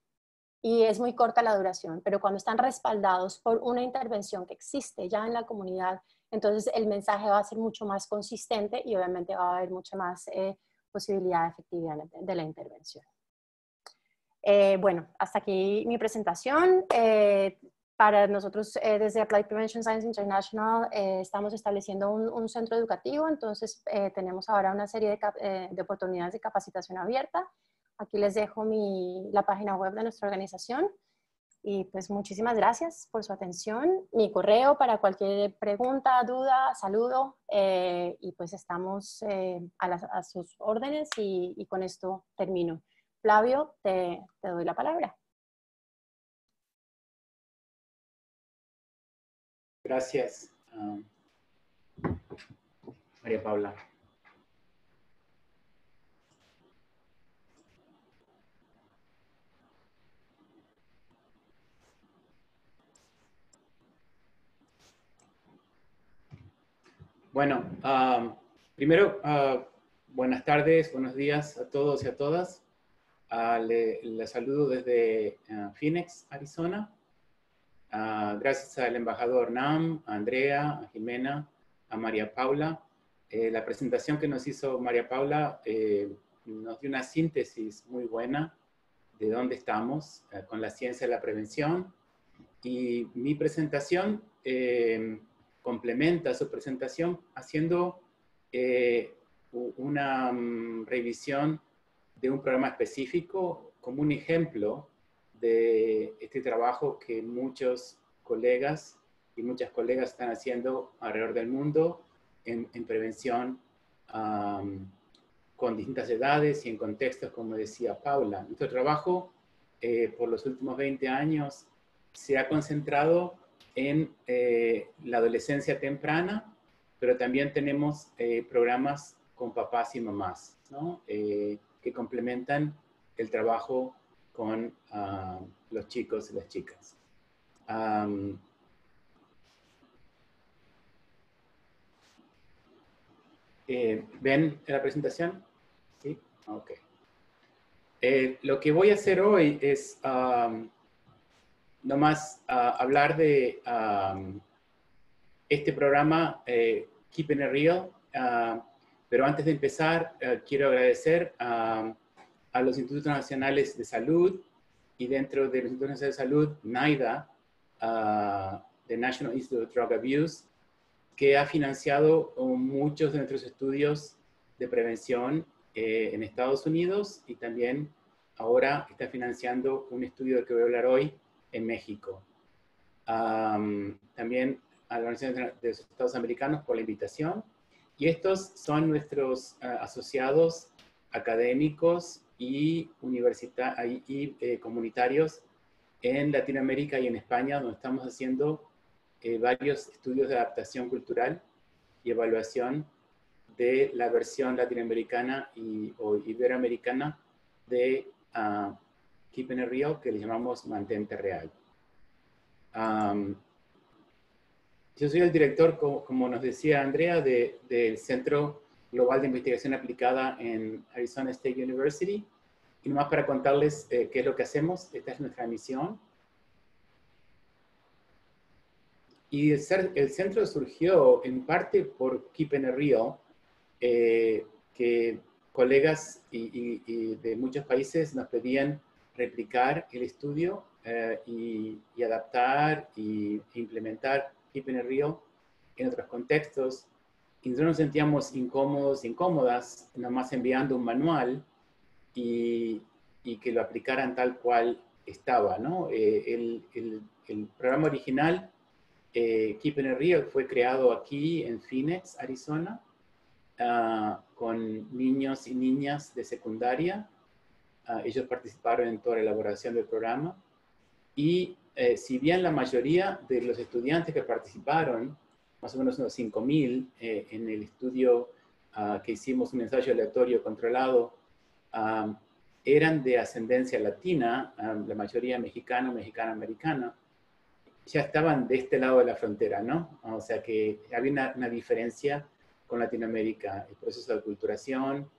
y es muy corta la duración, pero cuando están respaldados por una intervención que existe ya en la comunidad, entonces el mensaje va a ser mucho más consistente y obviamente va a haber mucha más posibilidad de efectividad de la intervención. Bueno, hasta aquí mi presentación. Para nosotros, desde Applied Prevention Science International, estamos estableciendo un centro educativo, entonces tenemos ahora una serie de oportunidades de capacitación abierta. Aquí les dejo la página web de nuestra organización. Y pues muchísimas gracias por su atención. Mi correo para cualquier pregunta, duda, saludo, y pues estamos a sus órdenes, y con esto termino. Flavio, te doy la palabra. Gracias, María Paula. Bueno, primero, buenas tardes, buenos días a todos y a todas. Les saludo desde Phoenix, Arizona. Gracias al embajador Nam, a Andrea, a Jimena, a María Paula. La presentación que nos hizo María Paula nos dio una síntesis muy buena de dónde estamos con la ciencia de la prevención. Y mi presentación complementa su presentación haciendo una revisión de un programa específico como un ejemplo de este trabajo que muchos colegas y muchas colegas están haciendo alrededor del mundo en prevención con distintas edades y en contextos, como decía Paula. Nuestro trabajo por los últimos 20 años se ha concentrado en la adolescencia temprana, pero también tenemos programas con papás y mamás, ¿no? Que complementan el trabajo con los chicos y las chicas. ¿Ven la presentación? ¿Sí? Ok. Lo que voy a hacer hoy es nomás hablar de este programa Keeping It Real, pero antes de empezar quiero agradecer a los Institutos Nacionales de Salud y dentro de los Institutos Nacionales de Salud, NIDA, the National Institute of Drug Abuse, que ha financiado muchos de nuestros estudios de prevención en Estados Unidos y también ahora está financiando un estudio del que voy a hablar hoy en México. También a la Organización de los Estados Americanos por la invitación. Y estos son nuestros asociados académicos y comunitarios en Latinoamérica y en España, donde estamos haciendo varios estudios de adaptación cultural y evaluación de la versión latinoamericana o iberoamericana de Keeping It Real, que le llamamos Mantente Real. Yo soy el director, como nos decía Andrea, del Centro Global de Investigación Aplicada en Arizona State University. Y nomás para contarles qué es lo que hacemos, esta es nuestra misión. Y el centro surgió en parte por Keeping It Real, que colegas y de muchos países nos pedían replicar el estudio y adaptar e implementar Keeping It Real en otros contextos. Y nosotros nos sentíamos incómodos, incómodas, nomás enviando un manual y que lo aplicaran tal cual estaba, ¿no? El programa original, Keeping It Real, fue creado aquí en Phoenix, Arizona, con niños y niñas de secundaria. Ellos participaron en toda la elaboración del programa. Y si bien la mayoría de los estudiantes que participaron, más o menos unos 5.000 en el estudio que hicimos, un ensayo aleatorio controlado, eran de ascendencia latina, la mayoría mexicana, mexicana-americana, ya estaban de este lado de la frontera, ¿no? O sea que había una diferencia con Latinoamérica. El proceso de aculturación,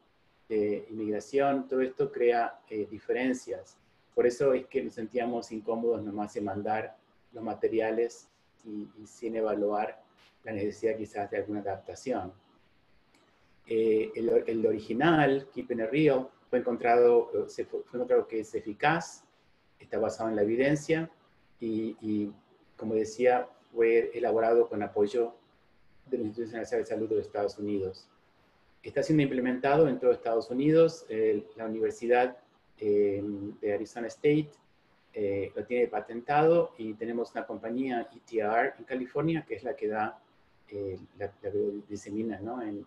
de inmigración, todo esto crea diferencias. Por eso es que nos sentíamos incómodos nomás en mandar los materiales y sin evaluar la necesidad quizás de alguna adaptación. El original, Keeping It Real, fue encontrado que es eficaz, está basado en la evidencia y como decía, fue elaborado con apoyo de los Institutos Nacionales de Salud de los Estados Unidos. Está siendo implementado en todo Estados Unidos. La Universidad de Arizona State lo tiene patentado y tenemos una compañía ETR en California que es la que da, la disemina, ¿no? en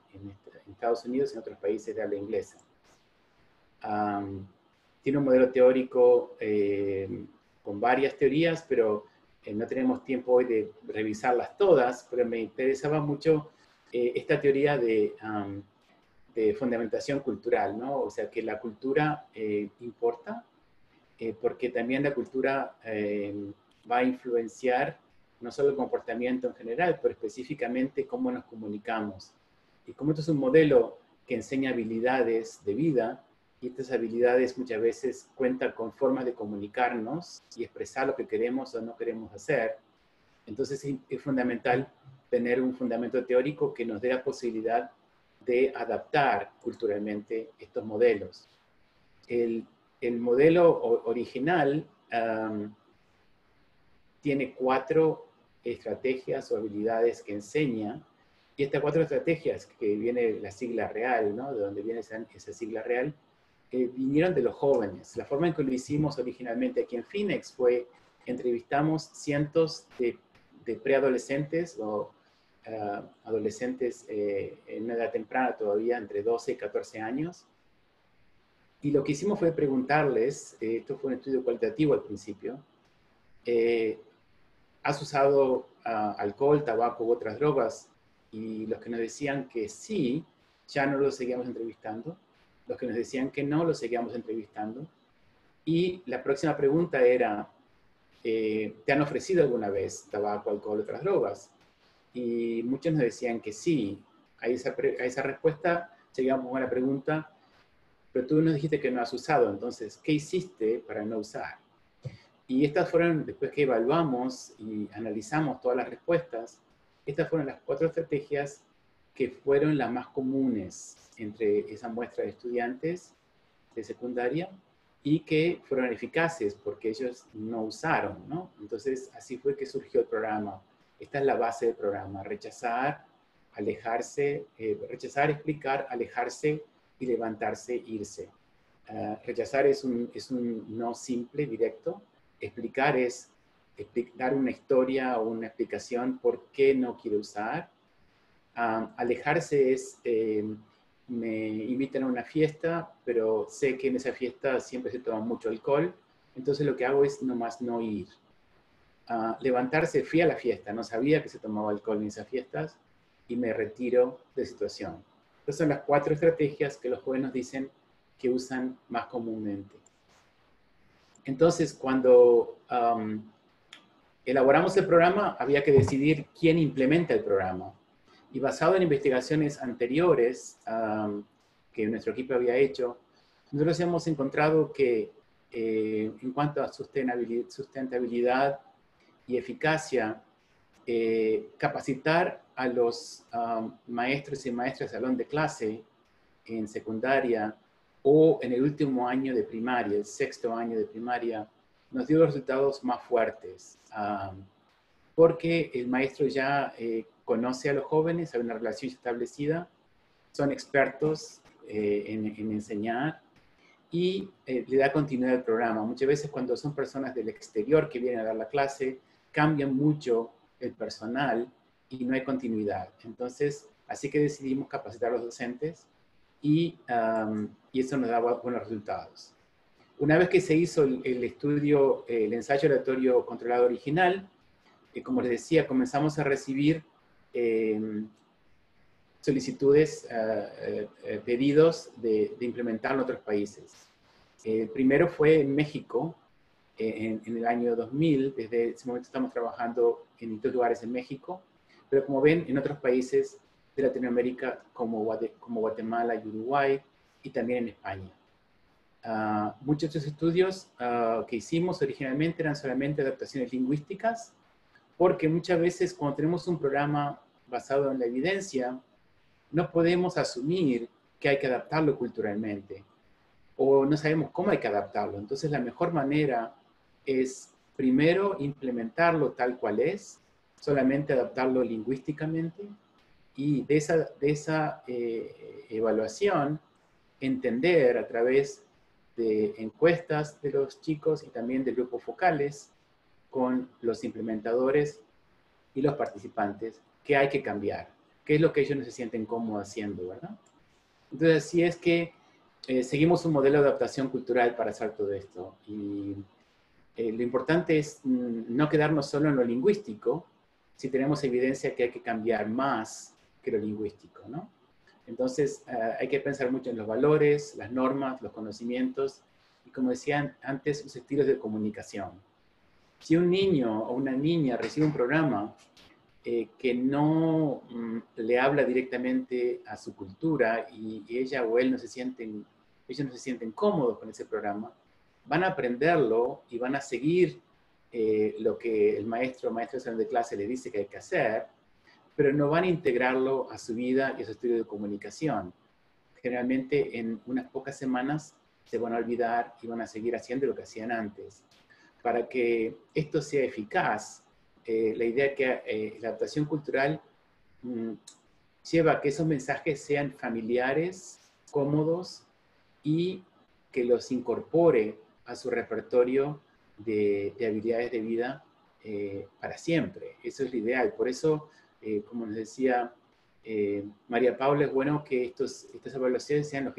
Estados Unidos y en otros países de habla inglesa. Tiene un modelo teórico con varias teorías, pero no tenemos tiempo hoy de revisarlas todas, pero me interesaba mucho esta teoría de fundamentación cultural, ¿no? O sea, que la cultura importa, porque también la cultura va a influenciar no solo el comportamiento en general, pero específicamente cómo nos comunicamos. Y como esto es un modelo que enseña habilidades de vida, y estas habilidades muchas veces cuentan con formas de comunicarnos y expresar lo que queremos o no queremos hacer, entonces es fundamental tener un fundamento teórico que nos dé la posibilidad de adaptar culturalmente estos modelos. El modelo original tiene 4 estrategias o habilidades que enseña, y estas 4 estrategias, que viene la sigla real, ¿no? De donde viene esa sigla real, vinieron de los jóvenes. La forma en que lo hicimos originalmente aquí en Phoenix fue, entrevistamos cientos de preadolescentes o adolescentes en una edad temprana todavía, entre 12 y 14 años. Y lo que hicimos fue preguntarles, esto fue un estudio cualitativo al principio, ¿has usado alcohol, tabaco u otras drogas? Y los que nos decían que sí, ya no los seguíamos entrevistando. Los que nos decían que no, los seguíamos entrevistando. Y la próxima pregunta era, ¿te han ofrecido alguna vez tabaco, alcohol, otras drogas? Y muchos nos decían que sí. A esa respuesta llegamos a la pregunta, pero tú nos dijiste que no has usado, entonces, ¿qué hiciste para no usar? Y estas fueron, después que evaluamos y analizamos todas las respuestas, estas fueron las 4 estrategias que fueron las más comunes entre esa muestra de estudiantes de secundaria y que fueron eficaces porque ellos no usaron, ¿no? Entonces, así fue que surgió el programa. Esta es la base del programa: rechazar, alejarse, rechazar, explicar, alejarse y levantarse, irse. Rechazar es un no simple, directo. Explicar es dar una historia o una explicación por qué no quiero usar. Alejarse es, me invitan a una fiesta, pero sé que en esa fiesta siempre se toma mucho alcohol, entonces lo que hago es nomás no ir. Levantarse, fui a la fiesta, no sabía que se tomaba alcohol en esas fiestas y me retiro de la situación. Estas son las 4 estrategias que los jóvenes nos dicen que usan más comúnmente. Entonces, cuando elaboramos el programa, había que decidir quién implementa el programa. Y basado en investigaciones anteriores que nuestro equipo había hecho, nosotros hemos encontrado que en cuanto a sustentabilidad y eficacia, capacitar a los maestros y maestras de salón de clase en secundaria o en el último año de primaria, el 6º año de primaria, nos dio los resultados más fuertes, porque el maestro ya conoce a los jóvenes, hay una relación establecida, son expertos en enseñar y le da continuidad al programa. Muchas veces cuando son personas del exterior que vienen a dar la clase, cambian mucho el personal y no hay continuidad. Entonces, así que decidimos capacitar a los docentes y eso nos da buenos resultados. Una vez que se hizo el estudio, el ensayo aleatorio controlado original, como les decía, comenzamos a recibir solicitudes, pedidos de implementarlo en otros países. El primero fue en México, en el año 2000. Desde ese momento estamos trabajando en distintos lugares en México, pero como ven, en otros países de Latinoamérica como Guatemala y Uruguay, y también en España. Muchos de estos estudios que hicimos originalmente eran solamente adaptaciones lingüísticas, porque muchas veces cuando tenemos un programa basado en la evidencia, no podemos asumir que hay que adaptarlo culturalmente, o no sabemos cómo hay que adaptarlo. Entonces la mejor manera es primero implementarlo tal cual es, solamente adaptarlo lingüísticamente, y de esa evaluación entender a través de encuestas de los chicos y también de grupos focales con los implementadores y los participantes qué hay que cambiar, qué es lo que ellos no se sienten cómodos haciendo, ¿verdad? Entonces, así es que seguimos un modelo de adaptación cultural para hacer todo esto. Y lo importante es no quedarnos solo en lo lingüístico, si tenemos evidencia que hay que cambiar más que lo lingüístico, ¿no? Entonces, hay que pensar mucho en los valores, las normas, los conocimientos, y como decían antes, los estilos de comunicación. Si un niño o una niña recibe un programa que no le habla directamente a su cultura y ella o él ellos no se sienten cómodos con ese programa, van a aprenderlo y van a seguir lo que el maestro o maestra de salón de clase le dice que hay que hacer, pero no van a integrarlo a su vida y a su estilo de comunicación. Generalmente en unas pocas semanas se van a olvidar y van a seguir haciendo lo que hacían antes. Para que esto sea eficaz, la idea es que la adaptación cultural lleva a que esos mensajes sean familiares, cómodos y que los incorpore a su repertorio de habilidades de vida para siempre. Eso es lo ideal. Por eso, como nos decía María Paula, es bueno que estas evaluaciones sean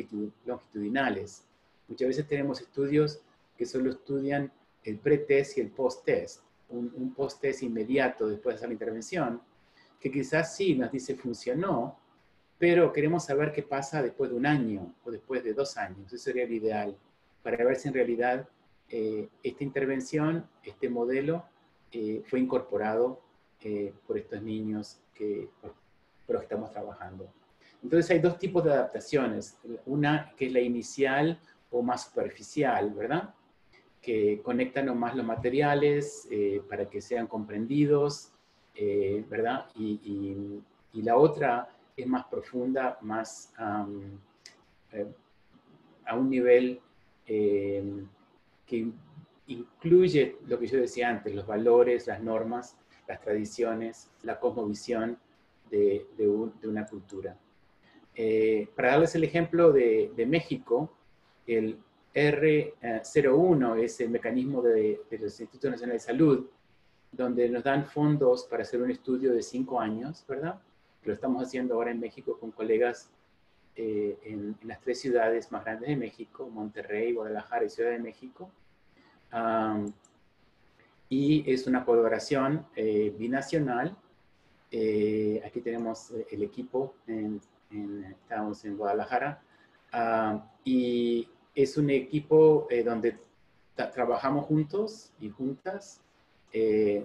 longitudinales. Muchas veces tenemos estudios que solo estudian el pre-test y el post-test, un post-test inmediato después de hacer la intervención, que quizás sí nos dice funcionó, pero queremos saber qué pasa después de 1 año o después de 2 años. Eso sería lo ideal, para ver si en realidad esta intervención, este modelo, fue incorporado por estos niños por los que estamos trabajando. Entonces hay dos tipos de adaptaciones. Una que es la inicial o más superficial, ¿verdad? Que conectan más los materiales para que sean comprendidos, ¿verdad? Y la otra es más profunda, más a un nivel que incluye lo que yo decía antes, los valores, las normas, las tradiciones, la cosmovisión de una cultura. Para darles el ejemplo de México, el R01 es el mecanismo de los Institutos Nacionales de Salud, donde nos dan fondos para hacer un estudio de 5 años, ¿verdad? Que lo estamos haciendo ahora en México con colegas en las 3 ciudades más grandes de México, Monterrey, Guadalajara y Ciudad de México. Y es una colaboración binacional. Aquí tenemos el equipo, estamos en Guadalajara, y es un equipo donde trabajamos juntos y juntas.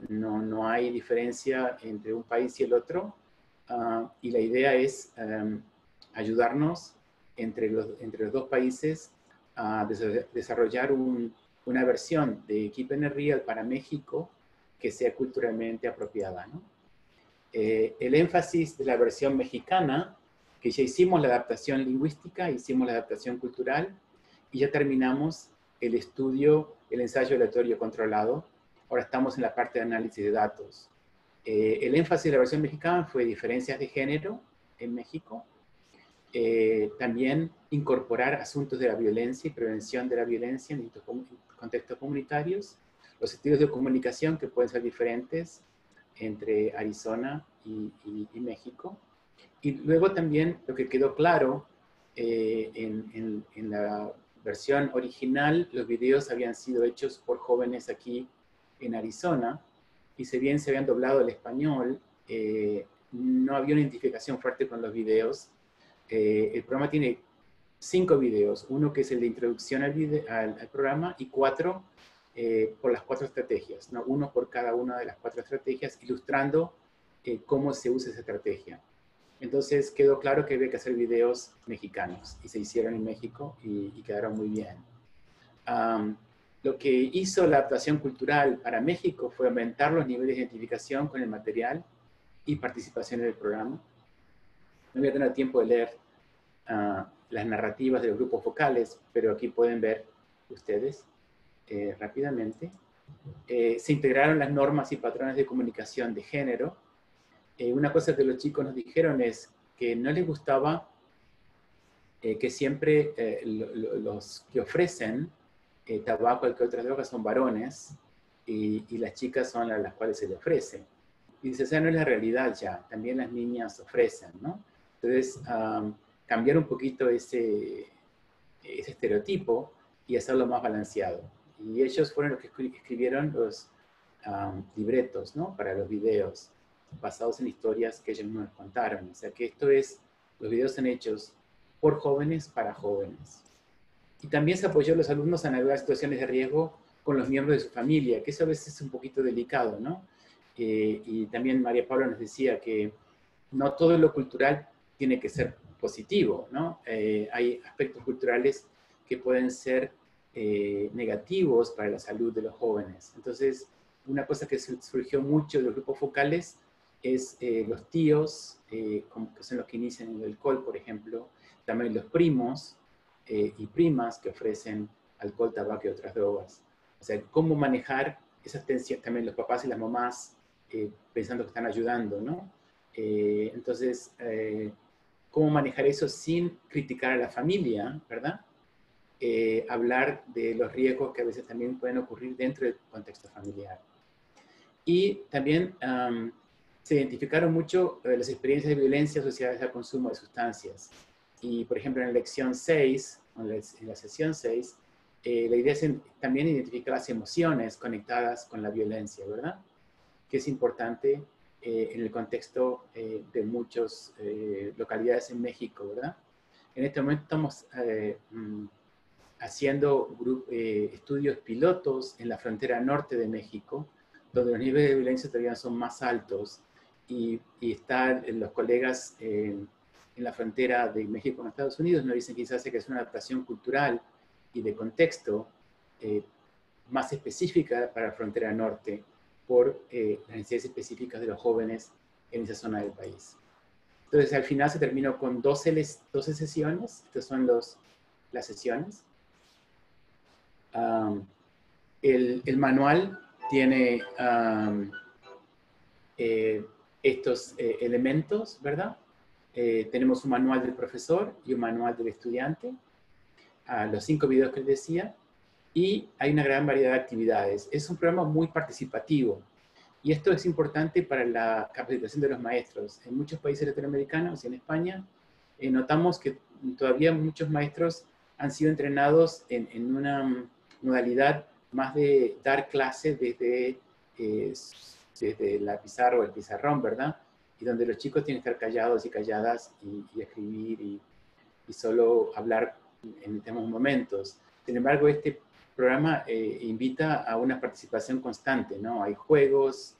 No hay diferencia entre un país y el otro, y la idea es ayudarnos entre los dos países a desarrollar una versión de Keep It Real para México que sea culturalmente apropiada, ¿no? El énfasis de la versión mexicana, que ya hicimos la adaptación lingüística, hicimos la adaptación cultural y ya terminamos el estudio, el ensayo aleatorio controlado. Ahora estamos en la parte de análisis de datos. El énfasis de la versión mexicana fue diferencias de género en México. También incorporar asuntos de la violencia y prevención de la violencia en contextos comunitarios, los estilos de comunicación que pueden ser diferentes entre Arizona y México. Y luego también lo que quedó claro en la versión original, los videos habían sido hechos por jóvenes aquí en Arizona, y si bien se habían doblado al español, no había una identificación fuerte con los videos. El programa tiene 5 videos, uno que es el de introducción al programa y 4 por las 4 estrategias, ¿no? Uno por cada una de las 4 estrategias, ilustrando cómo se usa esa estrategia. Entonces quedó claro que había que hacer videos mexicanos y se hicieron en México y quedaron muy bien. Lo que hizo la adaptación cultural para México fue aumentar los niveles de identificación con el material y participación en el programa. No voy a tener tiempo de leer las narrativas de los grupos focales, pero aquí pueden ver ustedes rápidamente. Se integraron las normas y patrones de comunicación de género. Una cosa que los chicos nos dijeron es que no les gustaba que siempre los que ofrecen tabaco, alcohol, otras drogas son varones y las chicas son las cuales se le ofrece. Y dice, esa no es la realidad ya, también las niñas ofrecen, ¿no? Entonces, cambiar un poquito ese estereotipo y hacerlo más balanceado. Y ellos fueron los que escribieron los libretos, ¿no? Para los videos, basados en historias que ellos nos contaron. O sea que los videos son hechos por jóvenes para jóvenes. Y también se apoyó a los alumnos a navegar situaciones de riesgo con los miembros de su familia, que eso a veces es un poquito delicado, ¿no? Y también María Paula nos decía que no todo lo cultural tiene que ser positivo, ¿no? Hay aspectos culturales que pueden ser negativos para la salud de los jóvenes. Entonces, una cosa que surgió mucho de los grupos focales es los tíos, como que son los que inician en el alcohol, por ejemplo, también los primos y primas que ofrecen alcohol, tabaco y otras drogas. O sea, cómo manejar esas tensiones, también los papás y las mamás pensando que están ayudando, ¿no? Entonces, cómo manejar eso sin criticar a la familia, ¿verdad? Hablar de los riesgos que a veces también pueden ocurrir dentro del contexto familiar. Y también se identificaron mucho las experiencias de violencia asociadas al consumo de sustancias. Y, por ejemplo, en la lección 6, en la sesión 6, la idea es también identificar las emociones conectadas con la violencia, ¿verdad? Que es importante en el contexto de muchas localidades en México, ¿verdad? En este momento estamos haciendo estudios pilotos en la frontera norte de México, donde los niveles de violencia todavía son más altos, y están los colegas en la frontera de México con Estados Unidos nos dicen quizás que es una adaptación cultural y de contexto más específica para la frontera norte por las necesidades específicas de los jóvenes en esa zona del país. Entonces, al final se terminó con 12 sesiones. Estas son las sesiones. El manual tiene estos elementos, ¿verdad? Tenemos un manual del profesor y un manual del estudiante, los 5 videos que les decía, y hay una gran variedad de actividades. Es un programa muy participativo, y esto es importante para la capacitación de los maestros. En muchos países latinoamericanos y en España, notamos que todavía muchos maestros han sido entrenados en una modalidad más de dar clases desde la pizarra o el pizarrón, ¿verdad? Y donde los chicos tienen que estar callados y calladas y escribir y solo hablar en determinados momentos. Sin embargo, este programa invita a una participación constante, ¿no? Hay juegos,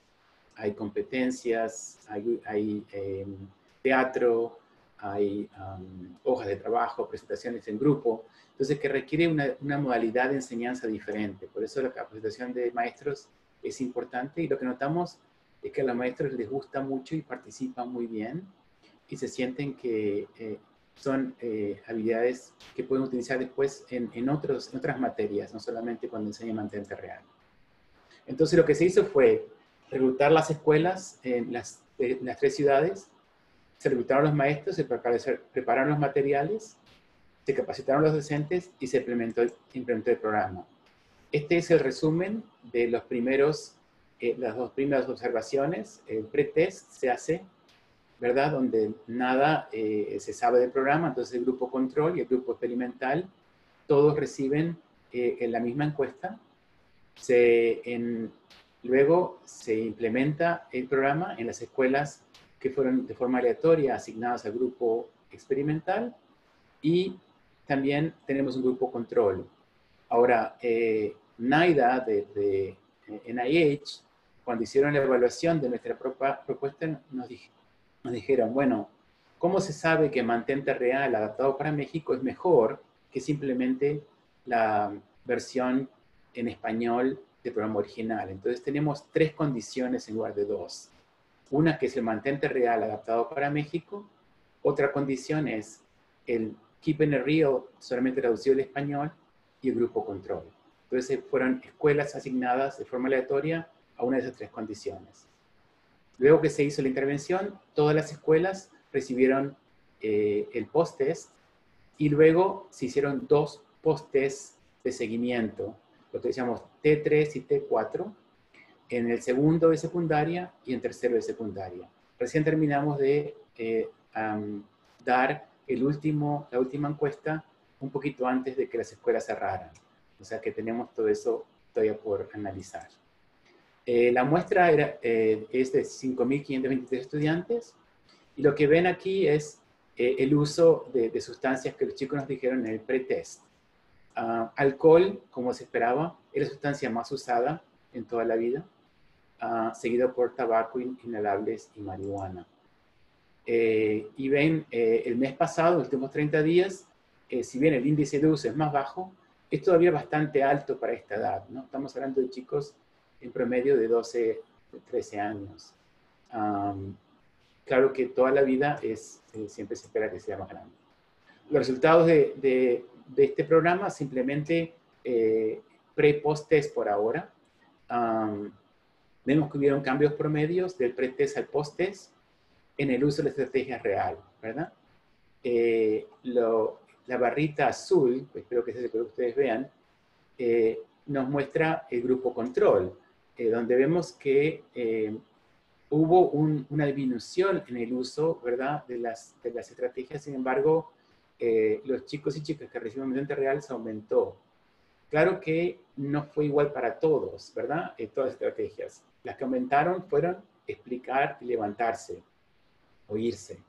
hay competencias, hay teatro, hay hojas de trabajo, presentaciones en grupo. Entonces, que requiere una modalidad de enseñanza diferente. Por eso la capacitación de maestros es importante, y lo que notamos es que a los maestros les gusta mucho y participan muy bien y se sienten que son habilidades que pueden utilizar después en otras materias, no solamente cuando enseñan mantente real. Entonces lo que se hizo fue reclutar las escuelas en las 3 ciudades, se reclutaron los maestros, se prepararon los materiales, se capacitaron los docentes y se implementó el programa. Este es el resumen de las 2 primeras observaciones. El pretest se hace, ¿verdad? Donde nada se sabe del programa. Entonces el grupo control y el grupo experimental, todos reciben en la misma encuesta. Luego se implementa el programa en las escuelas que fueron de forma aleatoria asignadas al grupo experimental, y también tenemos un grupo control. Ahora, NIDA de NIH, cuando hicieron la evaluación de nuestra propuesta, nos dijeron, bueno, ¿cómo se sabe que mantente real adaptado para México es mejor que simplemente la versión en español del programa original? Entonces tenemos 3 condiciones en lugar de 2. Una que es el mantente real adaptado para México. Otra condición es el Keeping It Real solamente traducido al español, y el grupo control. Entonces fueron escuelas asignadas de forma aleatoria a una de esas 3 condiciones. Luego que se hizo la intervención, todas las escuelas recibieron el post-test, y luego se hicieron 2 post-test de seguimiento, lo que decíamos T3 y T4, en el segundo de secundaria y en tercero de secundaria. Recién terminamos de dar la última encuesta un poquito antes de que las escuelas cerraran. O sea que tenemos todo eso todavía por analizar. La muestra es de 5.523 estudiantes, y lo que ven aquí es el uso de sustancias que los chicos nos dijeron en el pretest. Alcohol, como se esperaba, es la sustancia más usada en toda la vida, seguido por tabaco, inhalables y marihuana. Y ven, el mes pasado, los últimos 30 días, si bien el índice de uso es más bajo, es todavía bastante alto para esta edad, ¿no? Estamos hablando de chicos en promedio de 12, 13 años. Claro que toda la vida siempre se espera que sea más grande. Los resultados de este programa, simplemente pre-post-test por ahora. Vemos que hubieron cambios promedios del pre-test al post-test en el uso de la estrategia real, ¿verdad? La barrita azul, espero que sea lo que ustedes vean, nos muestra el grupo control, donde vemos que hubo una disminución en el uso, ¿verdad?, de las estrategias. Sin embargo, los chicos y chicas que reciben mantente real se aumentó. Claro que no fue igual para todos, ¿verdad? Todas las estrategias. Las que aumentaron fueron explicar y levantarse, o irse.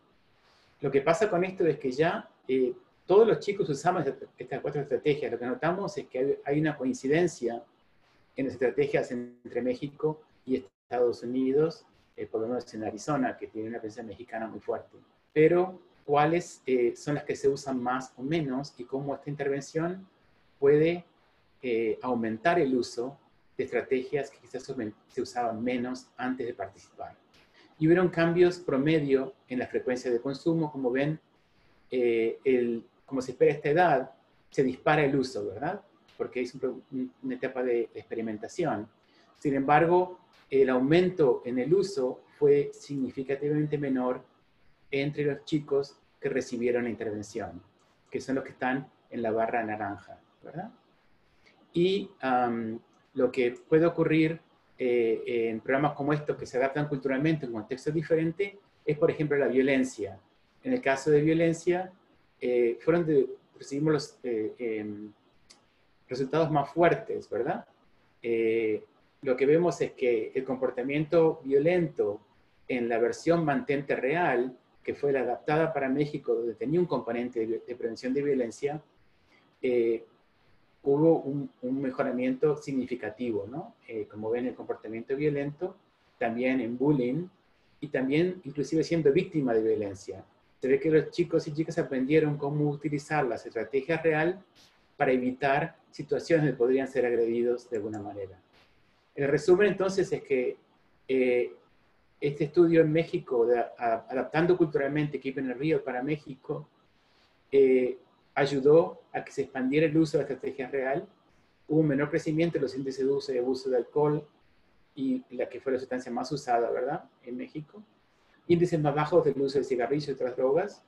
Lo que pasa con esto es que ya todos los chicos usamos estas 4 estrategias. Lo que notamos es que hay una coincidencia en las estrategias entre México y Estados Unidos, por lo menos en Arizona, que tiene una presencia mexicana muy fuerte. Pero, ¿cuáles son las que se usan más o menos y cómo esta intervención puede aumentar el uso de estrategias que quizás se usaban menos antes de participar? Y hubieron cambios promedio en la frecuencia de consumo. Como ven, como se espera a esta edad, se dispara el uso, ¿verdad? Porque es una etapa de experimentación. Sin embargo, el aumento en el uso fue significativamente menor entre los chicos que recibieron la intervención, que son los que están en la barra naranja, ¿verdad? Y lo que puede ocurrir en programas como estos que se adaptan culturalmente en contextos diferentes es, por ejemplo, la violencia. En el caso de violencia, recibimos los resultados más fuertes, ¿verdad? Lo que vemos es que el comportamiento violento en la versión mantente real, que fue la adaptada para México, donde tenía un componente de prevención de violencia, hubo un mejoramiento significativo, ¿no? Como ven, el comportamiento violento, también en bullying, y también inclusive siendo víctima de violencia. Se ve que los chicos y chicas aprendieron cómo utilizar las estrategias reales para evitar situaciones donde podrían ser agredidos de alguna manera. El resumen entonces es que este estudio en México, adaptando culturalmente Keeping It Real para México, ayudó a que se expandiera el uso de la estrategia real. Hubo un menor crecimiento en los índices de uso y abuso de alcohol, y la que fue la sustancia más usada, ¿verdad?, en México. Índices más bajos del uso de cigarrillos y otras drogas.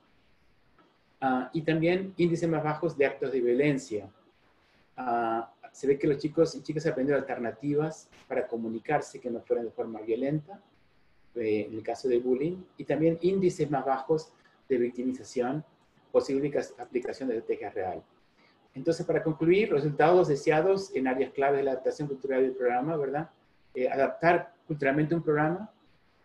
Y también índices más bajos de actos de violencia. Se ve que los chicos y chicas aprendieron alternativas para comunicarse que no fueran de forma violenta, en el caso de bullying, y también índices más bajos de victimización, posible aplicación de estrategia real. Entonces, para concluir, los resultados deseados en áreas claves de la adaptación cultural del programa, ¿verdad? Adaptar culturalmente un programa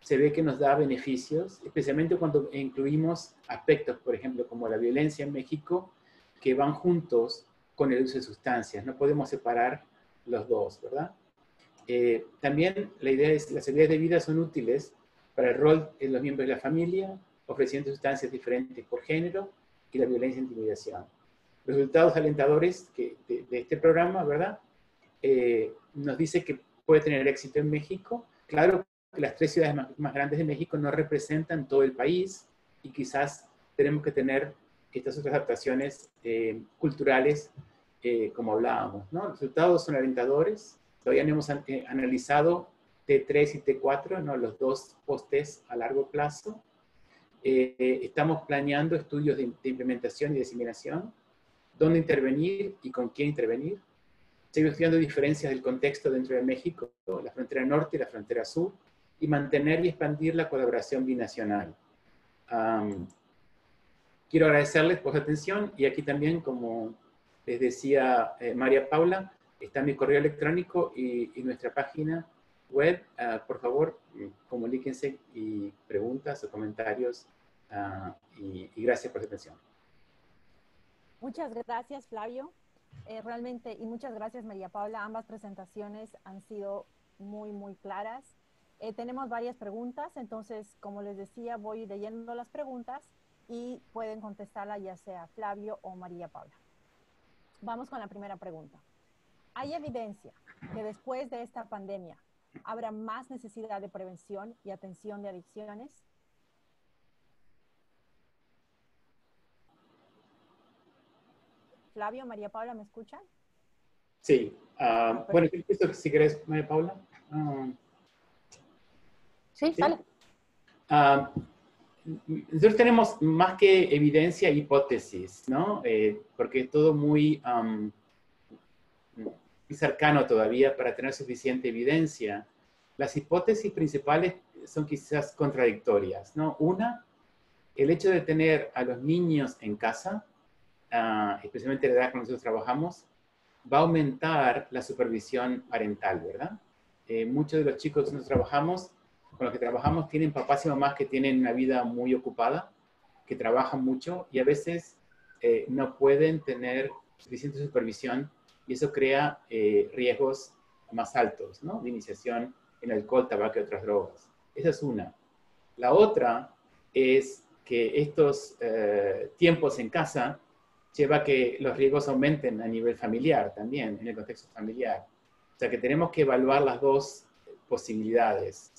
se ve que nos da beneficios, especialmente cuando incluimos aspectos, por ejemplo, como la violencia en México, que van juntos con el uso de sustancias. No podemos separar los dos, ¿verdad? También la idea es que las habilidades de vida son útiles para el rol de los miembros de la familia, ofreciendo sustancias diferentes por género y la violencia e intimidación. Los resultados alentadores de este programa, ¿verdad? Nos dice que puede tener éxito en México. Claro que las 3 ciudades más grandes de México no representan todo el país y quizás tenemos que tener estas otras adaptaciones culturales como hablábamos, ¿no? Los resultados son alentadores. Todavía no hemos analizado T3 y T4, ¿no?, los 2 post-test a largo plazo. Estamos planeando estudios de implementación y diseminación, dónde intervenir y con quién intervenir. Seguimos estudiando diferencias del contexto dentro de México, la frontera norte y la frontera sur, y mantener y expandir la colaboración binacional. Quiero agradecerles por su atención, y aquí también, como les decía María Paula, está mi correo electrónico y nuestra página web. Por favor, comuníquense y preguntas o comentarios, y gracias por su atención. Muchas gracias, Flavio. Realmente, y muchas gracias, María Paula. Ambas presentaciones han sido muy, muy claras. Tenemos varias preguntas, entonces, como les decía, voy leyendo las preguntas y pueden contestarla ya sea Flavio o María Paula. Vamos con la primera pregunta. ¿Hay evidencia que después de esta pandemia habrá más necesidad de prevención y atención de adicciones? Flavio, María Paula, ¿me escuchan? Sí. Bueno, si querés, María Paula. Sí, sale. Nosotros tenemos más que evidencia, hipótesis, ¿no? Porque es todo muy cercano todavía para tener suficiente evidencia. Las hipótesis principales son quizás contradictorias, ¿no? Una, el hecho de tener a los niños en casa, especialmente la edad que nosotros trabajamos, va a aumentar la supervisión parental, ¿verdad? Muchos de los chicos que nosotros trabajamos, con los que trabajamos, tienen papás y mamás que tienen una vida muy ocupada, que trabajan mucho, y a veces no pueden tener suficiente supervisión y eso crea riesgos más altos, ¿no? De iniciación en alcohol, tabaco y otras drogas. Esa es una. La otra es que estos tiempos en casa lleva a que los riesgos aumenten a nivel familiar también, en el contexto familiar. O sea que tenemos que evaluar las dos posibilidades.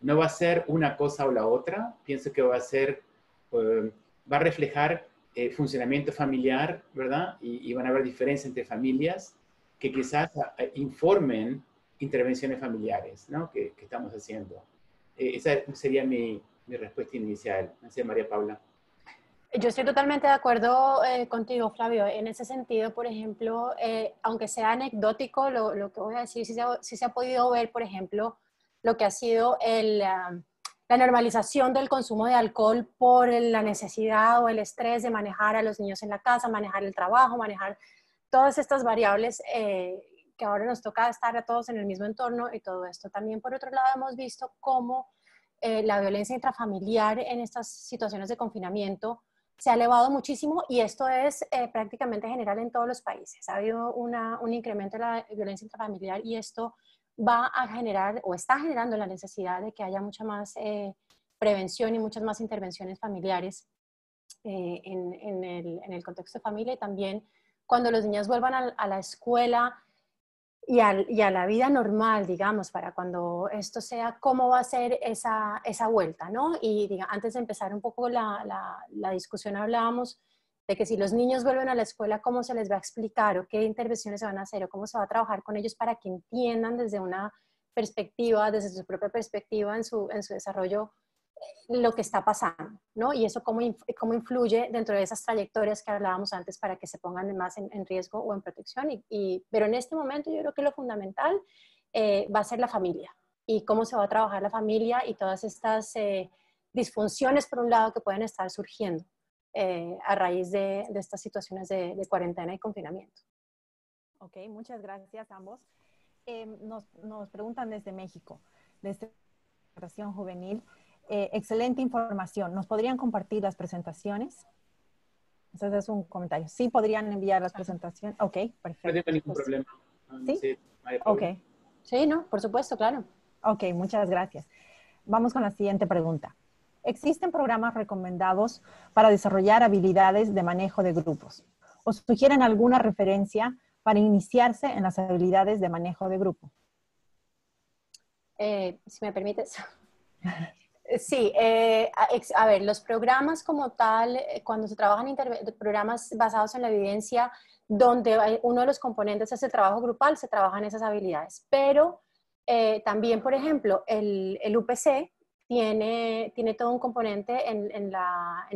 No va a ser una cosa o la otra, pienso que va a reflejar funcionamiento familiar, ¿verdad? Y van a haber diferencias entre familias que quizás informen intervenciones familiares, ¿no? que estamos haciendo. Esa sería mi respuesta inicial. Gracias, María Paula. Yo estoy totalmente de acuerdo contigo, Flavio. En ese sentido, por ejemplo, aunque sea anecdótico, lo que voy a decir, si se ha podido ver, por ejemplo, lo que ha sido la normalización del consumo de alcohol por la necesidad o el estrés de manejar a los niños en la casa, manejar el trabajo, manejar todas estas variables que ahora nos toca estar a todos en el mismo entorno y todo esto. También, por otro lado, hemos visto cómo la violencia intrafamiliar en estas situaciones de confinamiento se ha elevado muchísimo y esto es prácticamente general en todos los países. Ha habido un incremento de la violencia intrafamiliar y esto va a generar o está generando la necesidad de que haya mucha más prevención y muchas más intervenciones familiares en el contexto de familia y también cuando los niños vuelvan a la escuela y a la vida normal, digamos, para cuando esto sea, cómo va a ser esa vuelta, ¿no? Y antes de empezar un poco la discusión hablábamos de que si los niños vuelven a la escuela, cómo se les va a explicar o qué intervenciones se van a hacer o cómo se va a trabajar con ellos para que entiendan desde una perspectiva, desde su propia perspectiva en su desarrollo, lo que está pasando, ¿no? Y eso cómo influye dentro de esas trayectorias que hablábamos antes para que se pongan más en riesgo o en protección. Pero en este momento yo creo que lo fundamental va a ser la familia y cómo se va a trabajar la familia y todas estas disfunciones, por un lado, que pueden estar surgiendo a raíz de estas situaciones de cuarentena y confinamiento. Ok, muchas gracias a ambos. Nos preguntan desde México, desde la Administración Juvenil. Excelente información. ¿Nos podrían compartir las presentaciones? Ese es un comentario. ¿Sí podrían enviar las presentaciones? Ok, perfecto. No tengo ningún problema. ¿Sí? Sí, ok. Sí, ¿no? Por supuesto, claro. Ok, muchas gracias. Vamos con la siguiente pregunta. ¿Existen programas recomendados para desarrollar habilidades de manejo de grupos? ¿O sugieren alguna referencia para iniciarse en las habilidades de manejo de grupo? Si me permites. Sí, a ver, los programas como tal, cuando se trabajan programas basados en la evidencia, donde uno de los componentes es el trabajo grupal, se trabajan esas habilidades. Pero también, por ejemplo, el UPC tiene todo un componente en la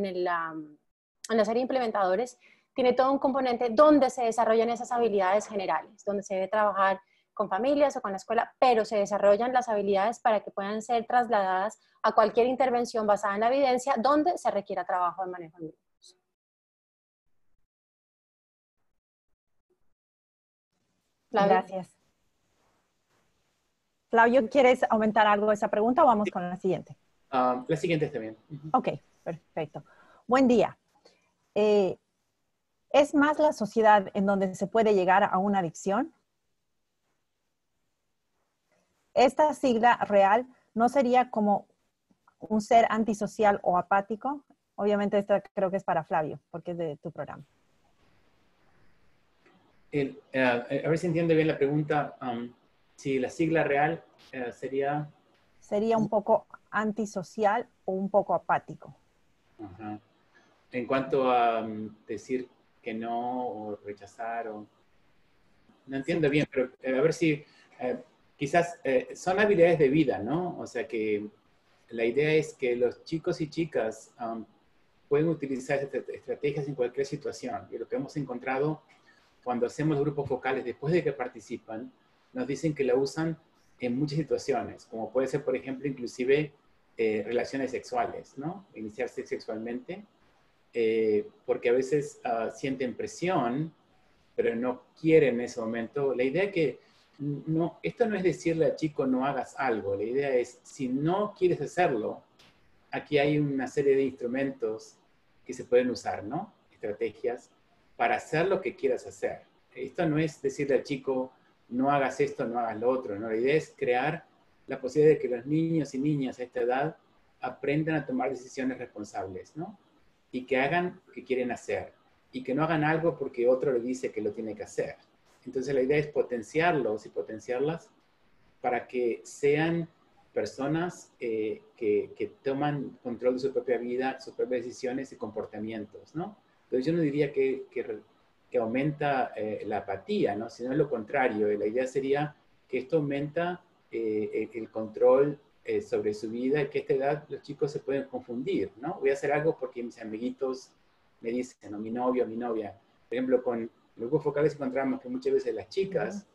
serie de implementadores, tiene todo un componente donde se desarrollan esas habilidades generales, donde se debe trabajar con familias o con la escuela, pero se desarrollan las habilidades para que puedan ser trasladadas a cualquier intervención basada en la evidencia donde se requiera trabajo de manejo de grupos. Flavio. Gracias. Flavio, ¿quieres aumentar algo de esa pregunta o vamos con la siguiente? La siguiente está bien. Ok, perfecto. Buen día. ¿Es más la sociedad en donde se puede llegar a una adicción? ¿Esta sigla real no sería como un ser antisocial o apático? Obviamente esta creo que es para Flavio, porque es de tu programa. A ver si entiende bien la pregunta. Si la sigla real sería... Sería un poco antisocial o un poco apático. Ajá. En cuanto a decir que no o rechazar o... No entiendo bien, pero a ver si... quizás son habilidades de vida, ¿no? O sea que la idea es que los chicos y chicas pueden utilizar estrategias en cualquier situación. Y lo que hemos encontrado cuando hacemos grupos focales después de que participan, nos dicen que la usan en muchas situaciones, como puede ser, por ejemplo, inclusive relaciones sexuales, ¿no? Iniciarse sexualmente, porque a veces sienten presión, pero no quieren en ese momento. La idea es que esto no es decirle al chico no hagas algo, la idea es, si no quieres hacerlo, aquí hay una serie de instrumentos que se pueden usar, ¿no? estrategias para hacer lo que quieras hacer. Esto no es decirle al chico, no hagas esto, no hagas lo otro, ¿no? La idea es crear la posibilidad de que los niños y niñas a esta edad aprendan a tomar decisiones responsables, ¿no? Y que hagan lo que quieren hacer. Y que no hagan algo porque otro le dice que lo tiene que hacer. Entonces la idea es potenciarlos y potenciarlas para que sean personas que toman control de su propia vida, sus propias decisiones y comportamientos, ¿no? Entonces yo no diría que aumenta la apatía, ¿no? Sino lo contrario. La idea sería que esto aumenta el control sobre su vida y que a esta edad los chicos se pueden confundir, ¿no? Voy a hacer algo porque mis amiguitos me dicen, o mi novio o mi novia. Por ejemplo, con los grupos focales encontramos que muchas veces las chicas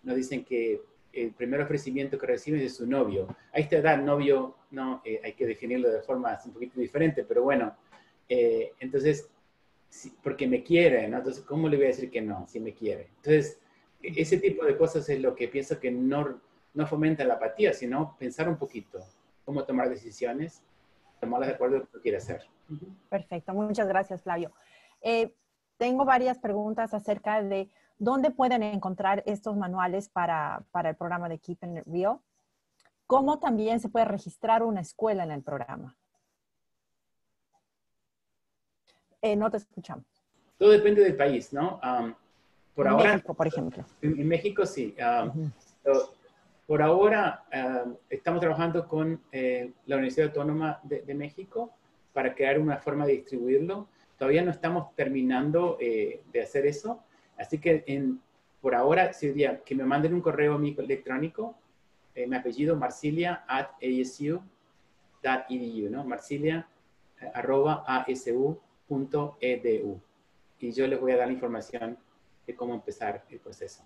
nos dicen que el primer ofrecimiento que reciben es de su novio. A esta edad, novio, no, hay que definirlo de forma un poquito diferente, pero bueno, entonces, sí, porque me quiere, ¿no? Entonces, ¿cómo le voy a decir que no, si me quiere? Entonces, ese tipo de cosas es lo que pienso que no fomenta la apatía, sino pensar un poquito cómo tomar decisiones, tomarlas de acuerdo a lo que quiere hacer. Perfecto, muchas gracias, Flavio. Tengo varias preguntas acerca de dónde pueden encontrar estos manuales para el programa de Keeping It Real. ¿Cómo también se puede registrar una escuela en el programa? No te escuchamos. Todo depende del país, ¿no? Por en ahora, México, por ejemplo. En México, sí. Por ahora, estamos trabajando con la Universidad Autónoma de México para crear una forma de distribuirlo. Todavía no estamos terminando de hacer eso. Así que por ahora, sería que me manden un correo electrónico, mi apellido, marsilia@asu.edu, ¿no? marsilia@asu.edu. Y yo les voy a dar la información de cómo empezar el proceso.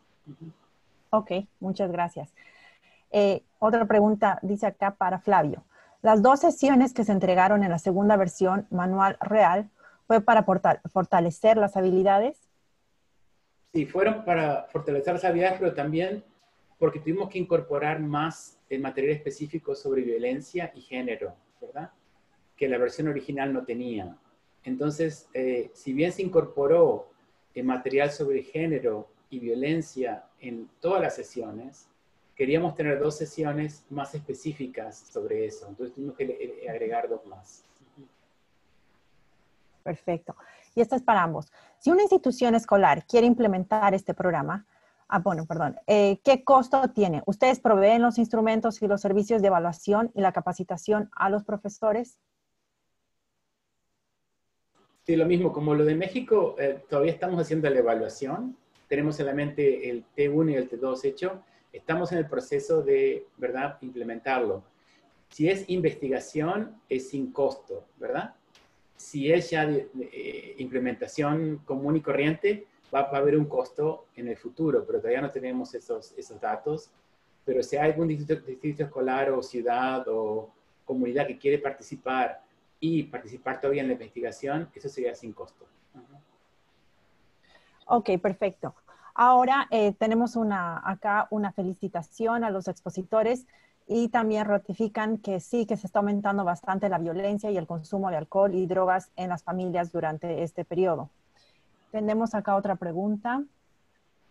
Ok, muchas gracias. Otra pregunta dice acá para Flavio. Las 2 sesiones que se entregaron en la segunda versión manual real, ¿fue para fortalecer las habilidades? Sí, fueron para fortalecer las habilidades, pero también porque tuvimos que incorporar más el material específico sobre violencia y género, ¿verdad? Que la versión original no tenía. Entonces, si bien se incorporó el material sobre género y violencia en todas las sesiones, queríamos tener 2 sesiones más específicas sobre eso. Entonces tuvimos que agregar 2 más. Perfecto. Y esta es para ambos. Si una institución escolar quiere implementar este programa, ¿qué costo tiene? ¿Ustedes proveen los instrumentos y los servicios de evaluación y la capacitación a los profesores? Sí, lo mismo. Como lo de México, todavía estamos haciendo la evaluación. Tenemos solamente el T1 y el T2 hecho. Estamos en el proceso de, ¿verdad?, implementarlo. Si es investigación, es sin costo, ¿verdad? Si es ya implementación común y corriente, va a haber un costo en el futuro, pero todavía no tenemos esos datos. Pero si hay algún distrito escolar o ciudad o comunidad que quiere participar y participar todavía en la investigación, eso sería sin costo. Ok, perfecto. Ahora tenemos acá una felicitación a los expositores y también ratifican que sí, que se está aumentando bastante la violencia y el consumo de alcohol y drogas en las familias durante este periodo. Tenemos acá otra pregunta.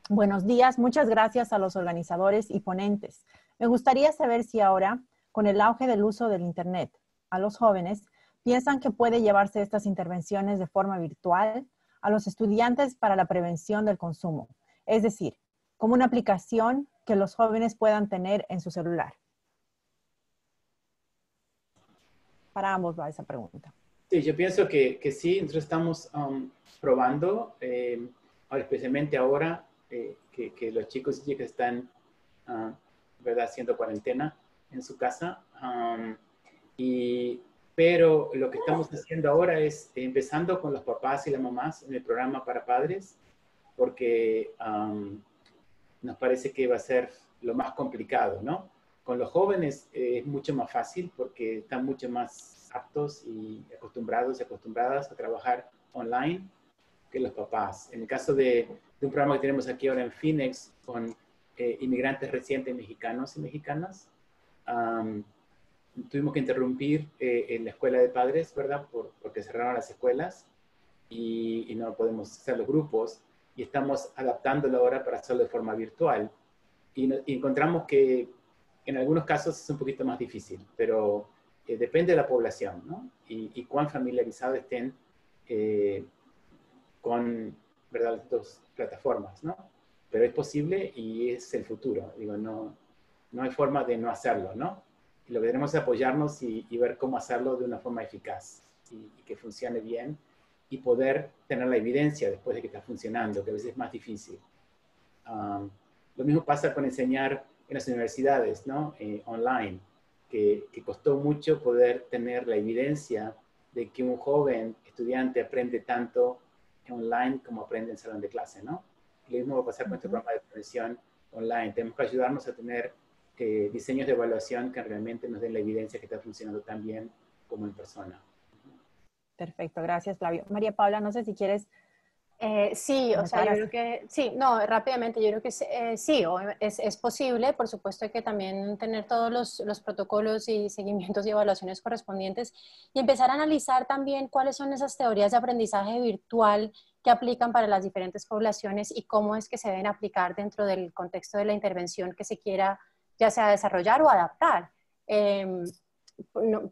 Buenos días, muchas gracias a los organizadores y ponentes. Me gustaría saber si ahora, con el auge del uso del Internet, a los jóvenes, piensan que puede llevarse estas intervenciones de forma virtual a los estudiantes para la prevención del consumo. Es decir, como una aplicación que los jóvenes puedan tener en su celular. Para ambos va esa pregunta. Sí, yo pienso que sí. Nosotros estamos probando, especialmente ahora que los chicos y chicas están, ¿verdad?, haciendo cuarentena en su casa. Pero lo que estamos haciendo ahora es empezando con los papás y las mamás en el programa para padres, porque nos parece que va a ser lo más complicado, ¿no? Con los jóvenes es mucho más fácil porque están mucho más aptos y acostumbrados y acostumbradas a trabajar online que los papás. En el caso de un programa que tenemos aquí ahora en Phoenix con inmigrantes recientes mexicanos y mexicanas, tuvimos que interrumpir en la escuela de padres, ¿verdad? Porque cerraron las escuelas. y no podemos hacer los grupos, y estamos adaptándolo ahora para hacerlo de forma virtual. Y encontramos que en algunos casos es un poquito más difícil, pero depende de la población, ¿no? Y cuán familiarizados estén con, ¿verdad?, las dos plataformas, ¿no? Pero es posible y es el futuro. Digo, no hay forma de no hacerlo, ¿no? Y lo que tenemos es apoyarnos y ver cómo hacerlo de una forma eficaz y que funcione bien y poder tener la evidencia después de que está funcionando, que a veces es más difícil. Lo mismo pasa con enseñar en las universidades, ¿no? Online, que costó mucho poder tener la evidencia de que un joven estudiante aprende tanto online como aprende en salón de clase, ¿no? Lo mismo va a pasar con este programa de prevención online. Tenemos que ayudarnos a tener diseños de evaluación que realmente nos den la evidencia que está funcionando tan bien como en persona. Perfecto, gracias, Flavio. María Paula, no sé si quieres... Sí, o sea, yo creo que, sí, no, rápidamente, yo creo que sí, es posible, por supuesto hay que también tener todos los protocolos y seguimientos y evaluaciones correspondientes y empezar a analizar también cuáles son esas teorías de aprendizaje virtual que aplican para las diferentes poblaciones y cómo es que se deben aplicar dentro del contexto de la intervención que se quiera ya sea desarrollar o adaptar.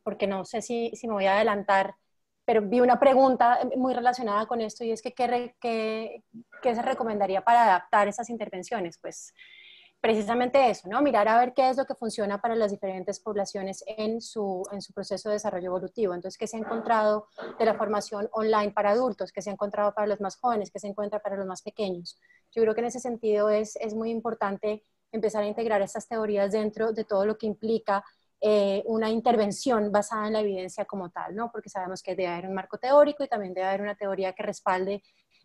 Porque no sé si me voy a adelantar, pero vi una pregunta muy relacionada con esto y es que ¿qué se recomendaría para adaptar esas intervenciones? Pues precisamente eso, ¿no? Mirar a ver qué es lo que funciona para las diferentes poblaciones en su proceso de desarrollo evolutivo. Entonces, ¿qué se ha encontrado de la formación online para adultos? ¿Qué se ha encontrado para los más jóvenes? ¿Qué se encuentra para los más pequeños? Yo creo que en ese sentido es muy importante empezar a integrar estas teorías dentro de todo lo que implica una intervención basada en la evidencia como tal, ¿no? Porque sabemos que debe haber un marco teórico y también debe haber una teoría que respalde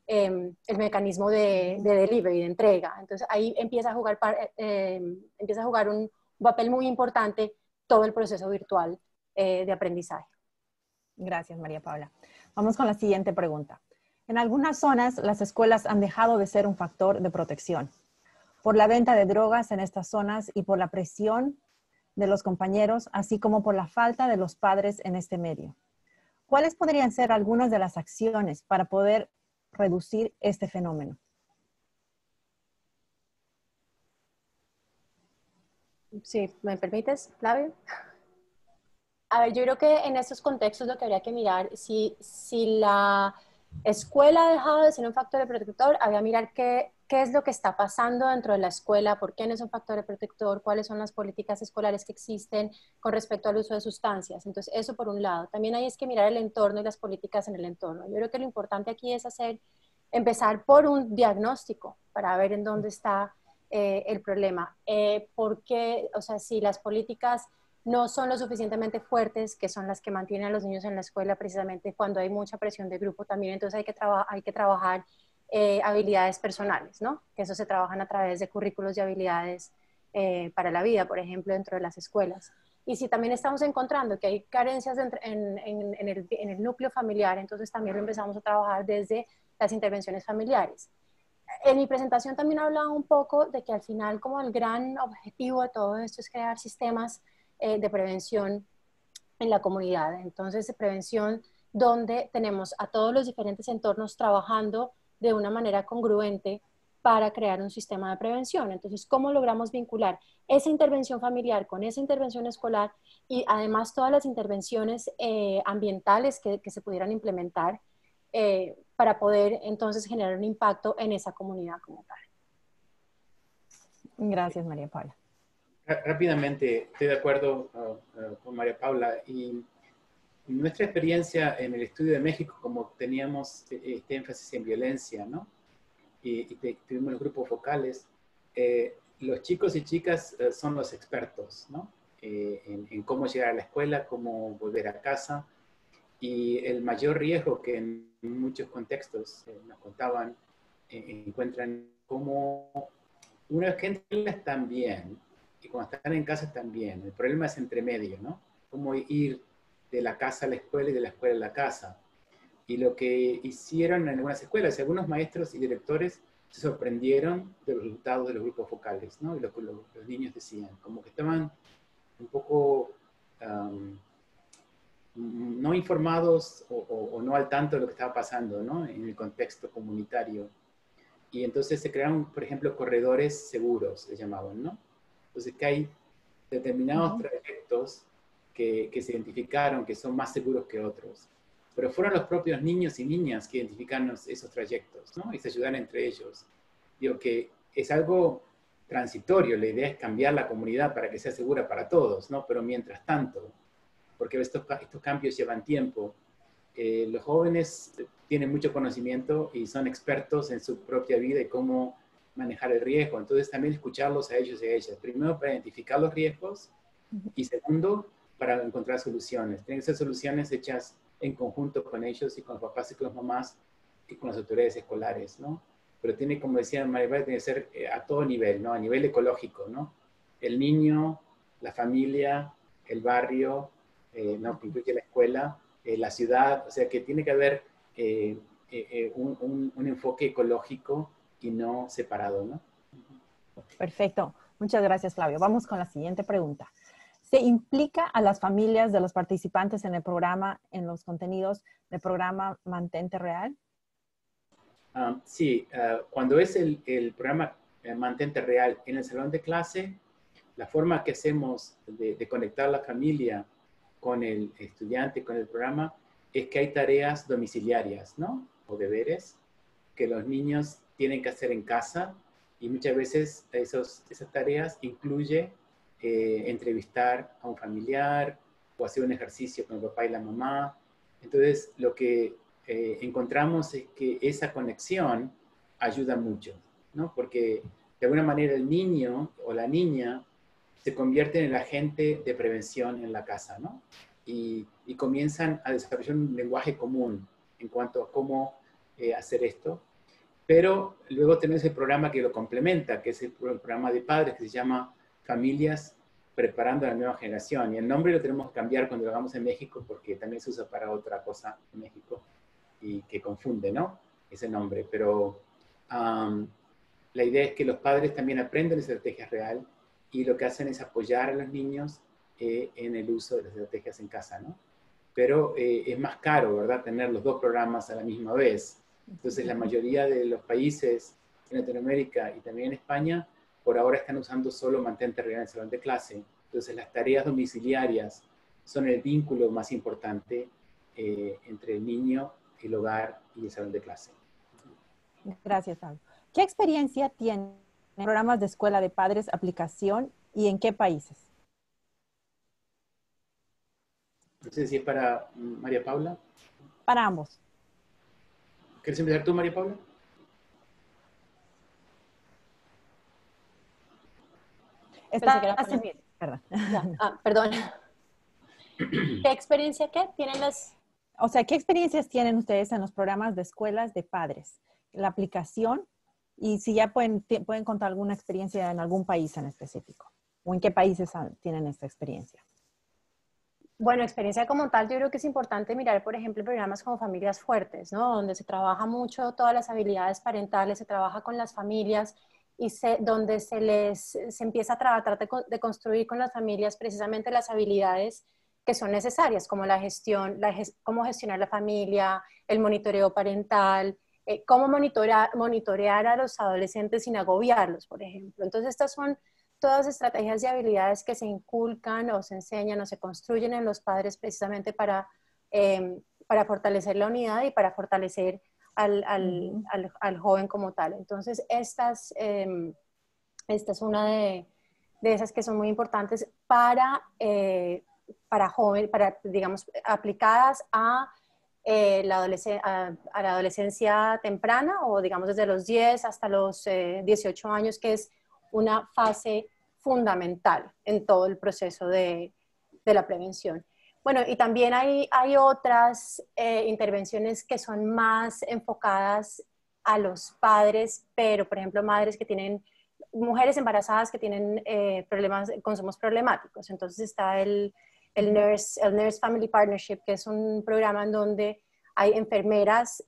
el mecanismo de delivery, de entrega. Entonces ahí empieza a jugar un papel muy importante todo el proceso virtual de aprendizaje. Gracias, María Paula. Vamos con la siguiente pregunta. En algunas zonas, las escuelas han dejado de ser un factor de protección por la venta de drogas en estas zonas y por la presión de los compañeros, así como por la falta de los padres en este medio. ¿Cuáles podrían ser algunas de las acciones para poder reducir este fenómeno? Sí, ¿me permites, Flavio? A ver, yo creo que en estos contextos lo que habría que mirar, si la escuela ha dejado de ser un factor de protector, habría que mirar qué es lo que está pasando dentro de la escuela, por qué no es un factor de protector, cuáles son las políticas escolares que existen con respecto al uso de sustancias. Entonces, eso por un lado. También hay es que mirar el entorno y las políticas en el entorno. Yo creo que lo importante aquí es empezar por un diagnóstico para ver en dónde está el problema. Porque, o sea, si las políticas no son lo suficientemente fuertes, que son las que mantienen a los niños en la escuela precisamente cuando hay mucha presión de grupo también, entonces hay que trabajar habilidades personales, ¿no? Que eso se trabajan a través de currículos de habilidades para la vida, por ejemplo, dentro de las escuelas. Y si también estamos encontrando que hay carencias en el núcleo familiar, entonces también lo empezamos a trabajar desde las intervenciones familiares. En mi presentación también hablaba un poco de que al final como el gran objetivo de todo esto es crear sistemas de prevención en la comunidad. Entonces, de prevención donde tenemos a todos los diferentes entornos trabajando de una manera congruente para crear un sistema de prevención. Entonces, ¿cómo logramos vincular esa intervención familiar con esa intervención escolar y además todas las intervenciones ambientales que se pudieran implementar para poder entonces generar un impacto en esa comunidad como tal? Gracias, María Paula. Rápidamente, estoy de acuerdo con María Paula. Y nuestra experiencia en el estudio de México, como teníamos este énfasis en violencia, ¿no? Y tuvimos los grupos focales, los chicos y chicas son los expertos, ¿no? En cómo llegar a la escuela, cómo volver a casa. Y el mayor riesgo que en muchos contextos nos contaban, encuentran cómo una vez que entran están bien, y cuando están en casa están bien. El problema es entre medio, ¿no? Cómo ir de la casa a la escuela y de la escuela a la casa. Y lo que hicieron en algunas escuelas, algunos maestros y directores se sorprendieron de los resultados de los grupos focales, ¿no? Y lo que los niños decían, como que estaban un poco no informados o no al tanto de lo que estaba pasando, ¿no? En el contexto comunitario. Y entonces se crearon, por ejemplo, corredores seguros, se llamaban, ¿no? Entonces que hay determinados trayectos que se identificaron que son más seguros que otros. Pero fueron los propios niños y niñas que identificaron esos trayectos, ¿no? Y se ayudan entre ellos. Digo que es algo transitorio, la idea es cambiar la comunidad para que sea segura para todos, ¿no? Pero mientras tanto, porque estos cambios llevan tiempo, los jóvenes tienen mucho conocimiento y son expertos en su propia vida y cómo manejar el riesgo. Entonces también escucharlos a ellos y a ellas. Primero para identificar los riesgos y segundo para encontrar soluciones. Tienen que ser soluciones hechas en conjunto con ellos y con los papás y con las mamás y con las autoridades escolares, ¿no? Pero tiene, como decía María Paula, tiene que ser a todo nivel, ¿no? A nivel ecológico, ¿no? El niño, la familia, el barrio, ¿no? Que incluye la escuela, la ciudad, o sea que tiene que haber un enfoque ecológico y no separado, ¿no? Perfecto. Muchas gracias, Flavio. Vamos con la siguiente pregunta. ¿Se implica a las familias de los participantes en el programa, en los contenidos del programa Mantente Real? Sí, cuando es el programa Mantente Real en el salón de clase, la forma que hacemos de conectar la familia con el estudiante, con el programa, es que hay tareas domiciliarias, ¿no? O deberes que los niños tienen que hacer en casa y muchas veces esas tareas incluye entrevistar a un familiar o hacer un ejercicio con el papá y la mamá. Entonces, lo que encontramos es que esa conexión ayuda mucho, ¿no? Porque de alguna manera el niño o la niña se convierte en el agente de prevención en la casa, ¿no? Y comienzan a desarrollar un lenguaje común en cuanto a cómo hacer esto. Pero luego tenemos el programa que lo complementa, que es el programa de padres que se llama Familias Preparando a la Nueva Generación. Y el nombre lo tenemos que cambiar cuando lo hagamos en México porque también se usa para otra cosa en México y que confunde, ¿no? Ese nombre. Pero la idea es que los padres también aprendan estrategias real y lo que hacen es apoyar a los niños en el uso de las estrategias en casa, ¿no? Pero es más caro, ¿verdad? Tener los dos programas a la misma vez. Entonces, la mayoría de los países en Latinoamérica y también en España, por ahora están usando solo Mantente Real en el salón de clase. Entonces, las tareas domiciliarias son el vínculo más importante entre el niño, el hogar y el salón de clase. Gracias, Fabio. ¿Qué experiencia tienen programas de escuela de padres, aplicación y en qué países? No sé si es para María Paula. Para ambos. ¿Quieres empezar tú, María Paula? Perdón. Perdón. ¿Qué experiencia tienen las? O sea, ¿qué experiencias tienen ustedes en los programas de escuelas de padres? La aplicación y si ya pueden contar alguna experiencia en algún país en específico. ¿O en qué países tienen esta experiencia? Bueno, experiencia como tal, yo creo que es importante mirar, por ejemplo, programas como Familias Fuertes, ¿no? Donde se trabaja mucho todas las habilidades parentales, se trabaja con las familias y donde se empieza a tratar de construir con las familias precisamente las habilidades que son necesarias, como la gestión, cómo gestionar la familia, el monitoreo parental, cómo monitorear a los adolescentes sin agobiarlos, por ejemplo. Entonces, estas son todas estrategias y habilidades que se inculcan o se enseñan o se construyen en los padres precisamente para fortalecer la unidad y para fortalecer al joven como tal. Entonces, esta es una de esas que son muy importantes para jóvenes, digamos, aplicadas a la adolescencia temprana o digamos desde los 10 hasta los 18 años, que es una fase fundamental en todo el proceso de la prevención. Bueno, y también hay otras intervenciones que son más enfocadas a los padres, pero por ejemplo mujeres embarazadas que tienen consumos problemáticos. Entonces está el Nurse Family Partnership, que es un programa en donde hay enfermeras,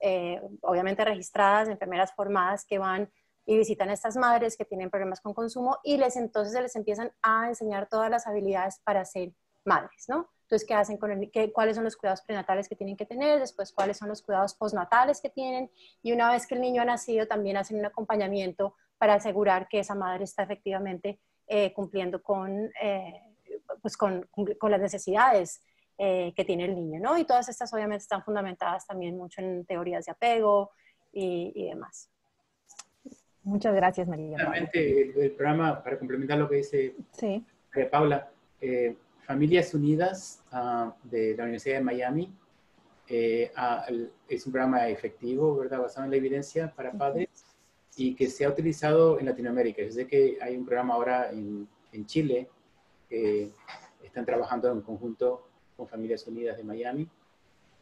obviamente registradas, enfermeras formadas que van y visitan a estas madres que tienen problemas con consumo y entonces les empiezan a enseñar todas las habilidades para ser madres, ¿no? Entonces, ¿qué hacen cuáles son los cuidados prenatales que tienen que tener? Después, ¿cuáles son los cuidados postnatales que tienen? Y una vez que el niño ha nacido, también hacen un acompañamiento para asegurar que esa madre está efectivamente cumpliendo con las necesidades que tiene el niño, ¿no? Y todas estas obviamente están fundamentadas también mucho en teorías de apego y demás. Muchas gracias, María Paula. Realmente el programa, para complementar lo que dice Sí. María Paula, Familias Unidas de la Universidad de Miami es un programa efectivo, ¿verdad? Basado en la evidencia para padres y que se ha utilizado en Latinoamérica. Yo sé que hay un programa ahora en Chile que están trabajando en conjunto con Familias Unidas de Miami.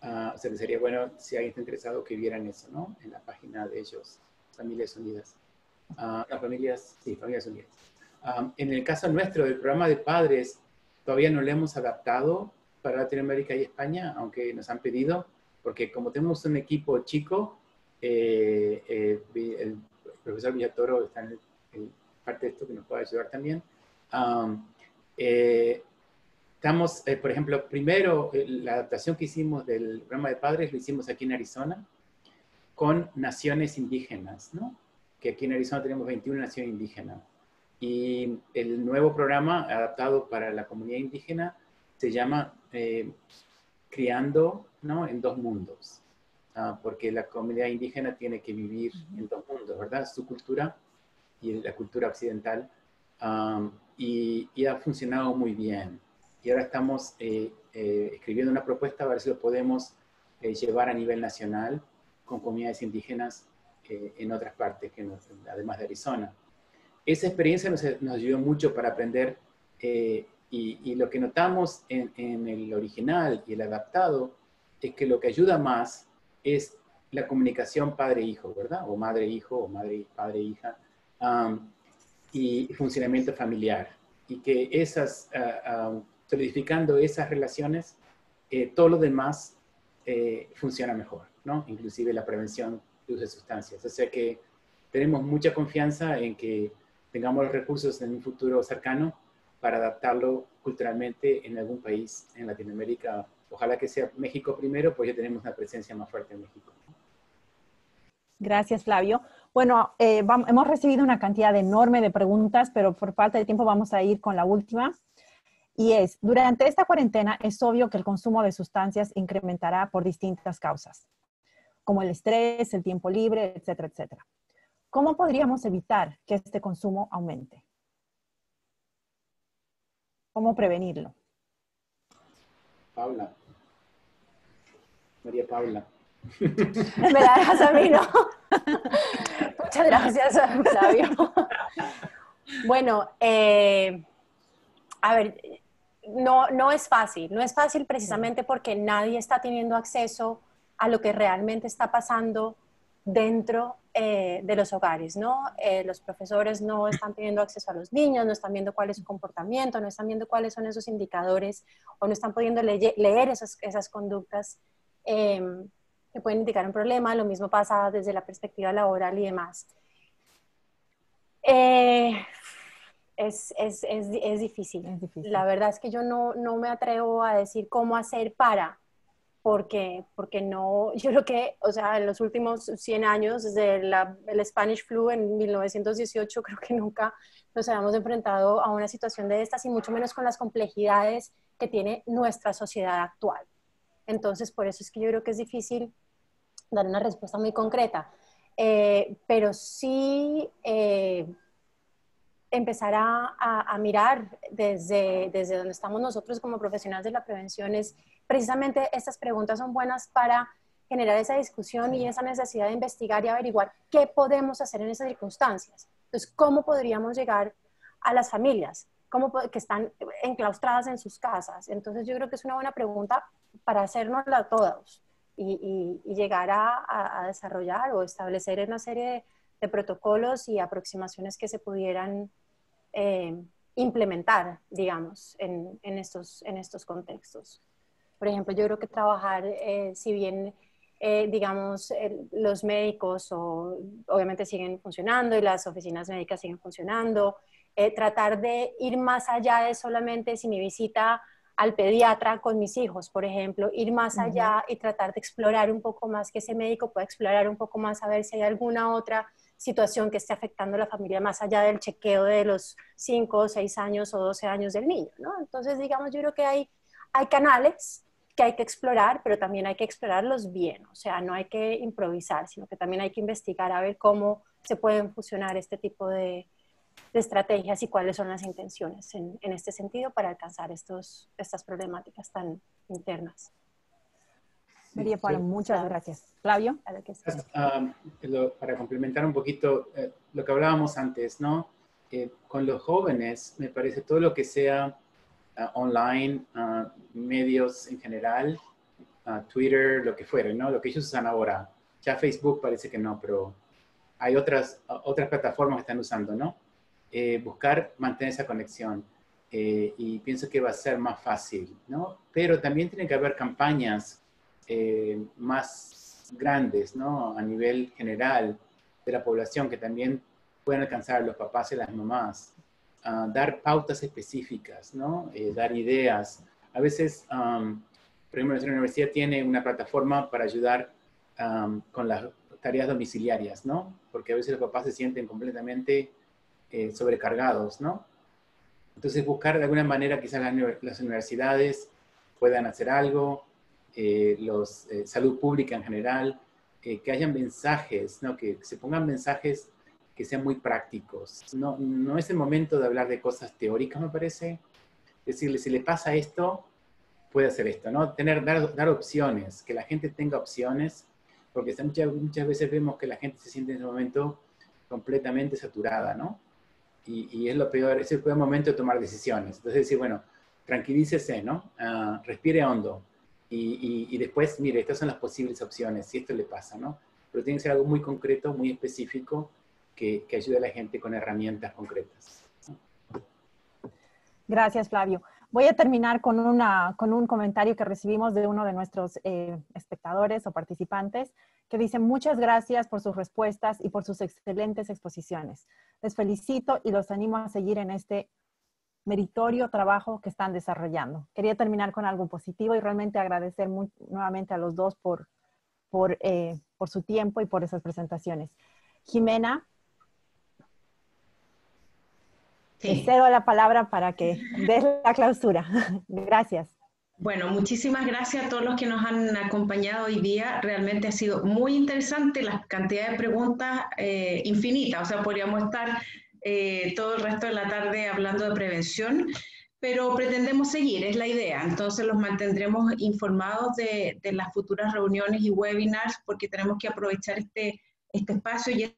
O sea que sería bueno, si alguien está interesado, que vieran eso, ¿no? En la página de ellos, Familias Unidas. Familias Unidas. En el caso nuestro, del programa de padres, todavía no lo hemos adaptado para Latinoamérica y España, aunque nos han pedido, porque como tenemos un equipo chico, el profesor Villatoro está en parte de esto que nos puede ayudar también. Estamos, por ejemplo, primero, la adaptación que hicimos del programa de padres lo hicimos aquí en Arizona con naciones indígenas, ¿no? Que aquí en Arizona tenemos 21 naciones indígenas. Y el nuevo programa adaptado para la comunidad indígena se llama Criando, ¿no? En dos mundos. Porque la comunidad indígena tiene que vivir en dos mundos, ¿verdad? Su cultura y la cultura occidental. Y ha funcionado muy bien. Y ahora estamos escribiendo una propuesta para ver si lo podemos llevar a nivel nacional con comunidades indígenas en otras partes, además de Arizona. Esa experiencia nos ayudó mucho para aprender y lo que notamos en el original y el adaptado es que lo que ayuda más es la comunicación padre-hijo, ¿verdad? O madre-hijo, o padre-hija, y funcionamiento familiar. Y que solidificando esas relaciones, todo lo demás funciona mejor, ¿no? Inclusive la prevención de uso de sustancias. O sea que tenemos mucha confianza en que tengamos los recursos en un futuro cercano para adaptarlo culturalmente en algún país en Latinoamérica. Ojalá que sea México primero, pues ya tenemos una presencia más fuerte en México. Gracias, Flavio. Bueno, hemos recibido una cantidad enorme de preguntas, pero por falta de tiempo vamos a ir con la última. Y es, durante esta cuarentena es obvio que el consumo de sustancias incrementará por distintas causas, como el estrés, el tiempo libre, etcétera, etcétera. ¿Cómo podríamos evitar que este consumo aumente? ¿Cómo prevenirlo? Paula. María Paula. Me la dejas a mí, ¿no? Muchas gracias, Flavio. Bueno, a ver, no es fácil. No es fácil precisamente porque nadie está teniendo acceso a lo que realmente está pasando dentro de los hogares, ¿no? Los profesores no están teniendo acceso a los niños, no están viendo cuál es su comportamiento, no están viendo cuáles son esos indicadores o no están pudiendo leer esas conductas que pueden indicar un problema. Lo mismo pasa desde la perspectiva laboral y demás. Es difícil. Es difícil. La verdad es que yo no me atrevo a decir cómo hacer porque no, yo creo que, o sea, en los últimos 100 años, desde el Spanish Flu en 1918, creo que nunca nos habíamos enfrentado a una situación de estas y mucho menos con las complejidades que tiene nuestra sociedad actual. Entonces, por eso es que yo creo que es difícil dar una respuesta muy concreta. Pero sí empezar a mirar desde donde estamos nosotros como profesionales de la prevención es precisamente estas preguntas son buenas para generar esa discusión y esa necesidad de investigar y averiguar qué podemos hacer en esas circunstancias. Entonces, ¿cómo podríamos llegar a las familias que están enclaustradas en sus casas? Entonces, yo creo que es una buena pregunta para hacérnosla a todos y llegar a desarrollar o establecer una serie de protocolos y aproximaciones que se pudieran implementar, digamos, en estos contextos. Por ejemplo, yo creo que trabajar, si bien, digamos, los médicos obviamente siguen funcionando y las oficinas médicas siguen funcionando, tratar de ir más allá de solamente si mi visita al pediatra con mis hijos, por ejemplo, ir más allá y tratar de explorar un poco más, que ese médico pueda explorar un poco más a ver si hay alguna otra situación que esté afectando a la familia más allá del chequeo de los 5 o 6 años o 12 años del niño, ¿no? Entonces, digamos, yo creo que hay canales que hay que explorar, pero también hay que explorarlos bien, o sea, no hay que improvisar, sino que también hay que investigar a ver cómo se pueden fusionar este tipo de estrategias y cuáles son las intenciones en este sentido para alcanzar estas problemáticas tan internas. María Paula, muchas gracias. Flavio. Para complementar un poquito lo que hablábamos antes, ¿no? Con los jóvenes, me parece todo lo que sea online, medios en general, Twitter, lo que fuera, ¿no? Lo que ellos usan ahora. Ya Facebook parece que no, pero hay otras plataformas que están usando, ¿no? Buscar mantener esa conexión. Y pienso que va a ser más fácil, ¿no? Pero también tiene que haber campañas más grandes, ¿no? A nivel general de la población que también pueden alcanzar a los papás y las mamás. Dar pautas específicas, ¿no? Dar ideas. A veces, por ejemplo, nuestra universidad tiene una plataforma para ayudar con las tareas domiciliarias, ¿no? Porque a veces los papás se sienten completamente sobrecargados, ¿no? Entonces, buscar de alguna manera quizás las universidades puedan hacer algo, salud pública en general, que hayan mensajes, ¿no? Que se pongan mensajes que sean muy prácticos. No es el momento de hablar de cosas teóricas, me parece. Decirle, si le pasa esto, puede hacer esto, ¿no? Dar opciones, que la gente tenga opciones, porque muchas veces vemos que la gente se siente en ese momento completamente saturada, ¿no? Y es lo peor, es el peor momento de tomar decisiones. Entonces decir, bueno, tranquilícese, ¿no? Respire hondo. Y después, mire, estas son las posibles opciones, si esto le pasa, ¿no? Pero tiene que ser algo muy concreto, muy específico, que ayude a la gente con herramientas concretas. Gracias, Flavio. Voy a terminar con un comentario que recibimos de uno de nuestros espectadores o participantes, que dice: muchas gracias por sus respuestas y por sus excelentes exposiciones. Les felicito y los animo a seguir en este meritorio trabajo que están desarrollando. Quería terminar con algo positivo y realmente agradecer nuevamente a los dos por su tiempo y por esas presentaciones. Jimena, sí. Te cedo la palabra para que des la clausura. Gracias. Bueno, muchísimas gracias a todos los que nos han acompañado hoy día. Realmente ha sido muy interesante, la cantidad de preguntas infinitas. O sea, podríamos estar todo el resto de la tarde hablando de prevención, pero pretendemos seguir, es la idea. Entonces los mantendremos informados de las futuras reuniones y webinars, porque tenemos que aprovechar este espacio y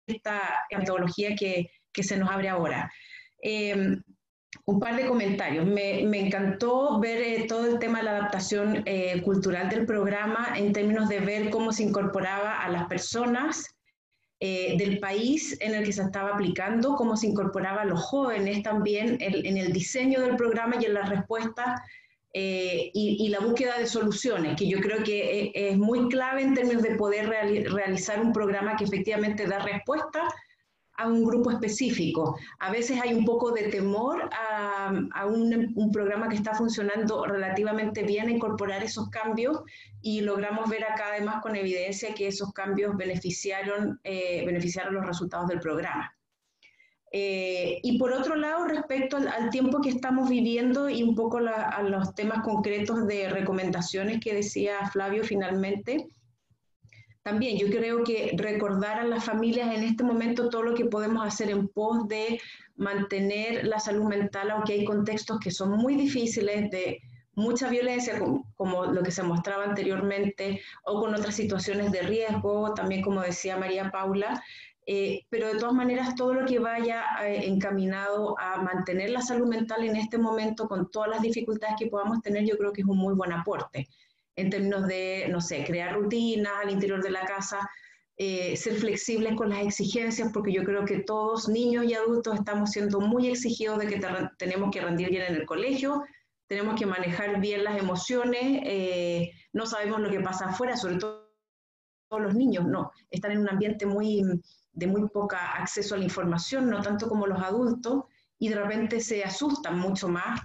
esta metodología que se nos abre ahora. Un par de comentarios. Me encantó ver todo el tema de la adaptación cultural del programa en términos de ver cómo se incorporaba a las personas del país en el que se estaba aplicando, cómo se incorporaba a los jóvenes también en el diseño del programa y en las respuestas y la búsqueda de soluciones, que yo creo que es muy clave en términos de poder realizar un programa que efectivamente da respuesta a un grupo específico. A veces hay un poco de temor a un programa que está funcionando relativamente bien, a incorporar esos cambios, y logramos ver acá además con evidencia que esos cambios beneficiaron los resultados del programa. Y por otro lado, respecto al tiempo que estamos viviendo y un poco a los temas concretos de recomendaciones que decía Flavio finalmente, también yo creo que recordar a las familias en este momento todo lo que podemos hacer en pos de mantener la salud mental, aunque hay contextos que son muy difíciles, de mucha violencia, como lo que se mostraba anteriormente, o con otras situaciones de riesgo, también como decía María Paula, pero de todas maneras todo lo que vaya encaminado a mantener la salud mental en este momento, con todas las dificultades que podamos tener, yo creo que es un muy buen aporte en términos de, no sé, crear rutinas al interior de la casa, ser flexibles con las exigencias, porque yo creo que todos, niños y adultos, estamos siendo muy exigidos de que tenemos que rendir bien en el colegio, tenemos que manejar bien las emociones, no sabemos lo que pasa afuera, sobre todo los niños, no, están en un ambiente de muy poca acceso a la información, no tanto como los adultos, y de repente se asustan mucho más.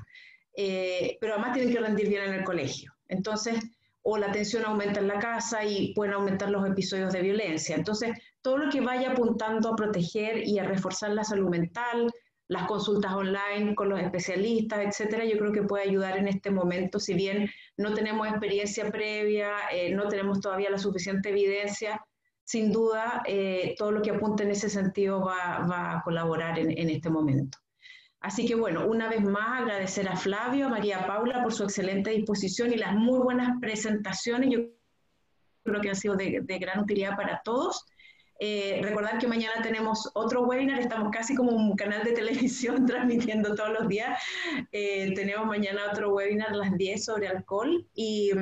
pero además tienen que rendir bien en el colegio. Entonces, o la tensión aumenta en la casa y pueden aumentar los episodios de violencia. Entonces, todo lo que vaya apuntando a proteger y a reforzar la salud mental, las consultas online con los especialistas, etcétera, yo creo que puede ayudar en este momento, si bien no tenemos experiencia previa, no tenemos todavía la suficiente evidencia, sin duda todo lo que apunte en ese sentido va a colaborar en este momento. Así que bueno, una vez más agradecer a Flavio, a María Paula por su excelente disposición y las muy buenas presentaciones. Yo creo que han sido de gran utilidad para todos. Recordar que mañana tenemos otro webinar, estamos casi como un canal de televisión transmitiendo todos los días. Tenemos mañana otro webinar a las 10 sobre alcohol y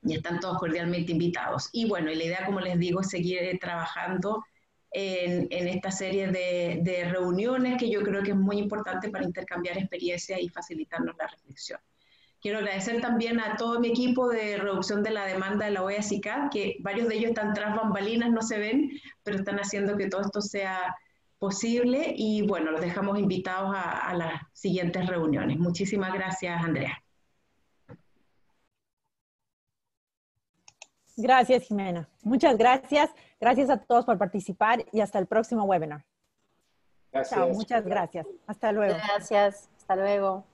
están todos cordialmente invitados. Y bueno, y la idea, como les digo, es seguir trabajando en esta serie de reuniones que yo creo que es muy importante para intercambiar experiencias y facilitarnos la reflexión. Quiero agradecer también a todo mi equipo de reducción de la demanda de la OEA-CICAD, que varios de ellos están tras bambalinas, no se ven, pero están haciendo que todo esto sea posible y bueno, los dejamos invitados a las siguientes reuniones. Muchísimas gracias, Andrea. Gracias, Jimena. Muchas gracias. Gracias a todos por participar y hasta el próximo webinar. Gracias. Chao, muchas gracias. Hasta luego. Gracias. Hasta luego.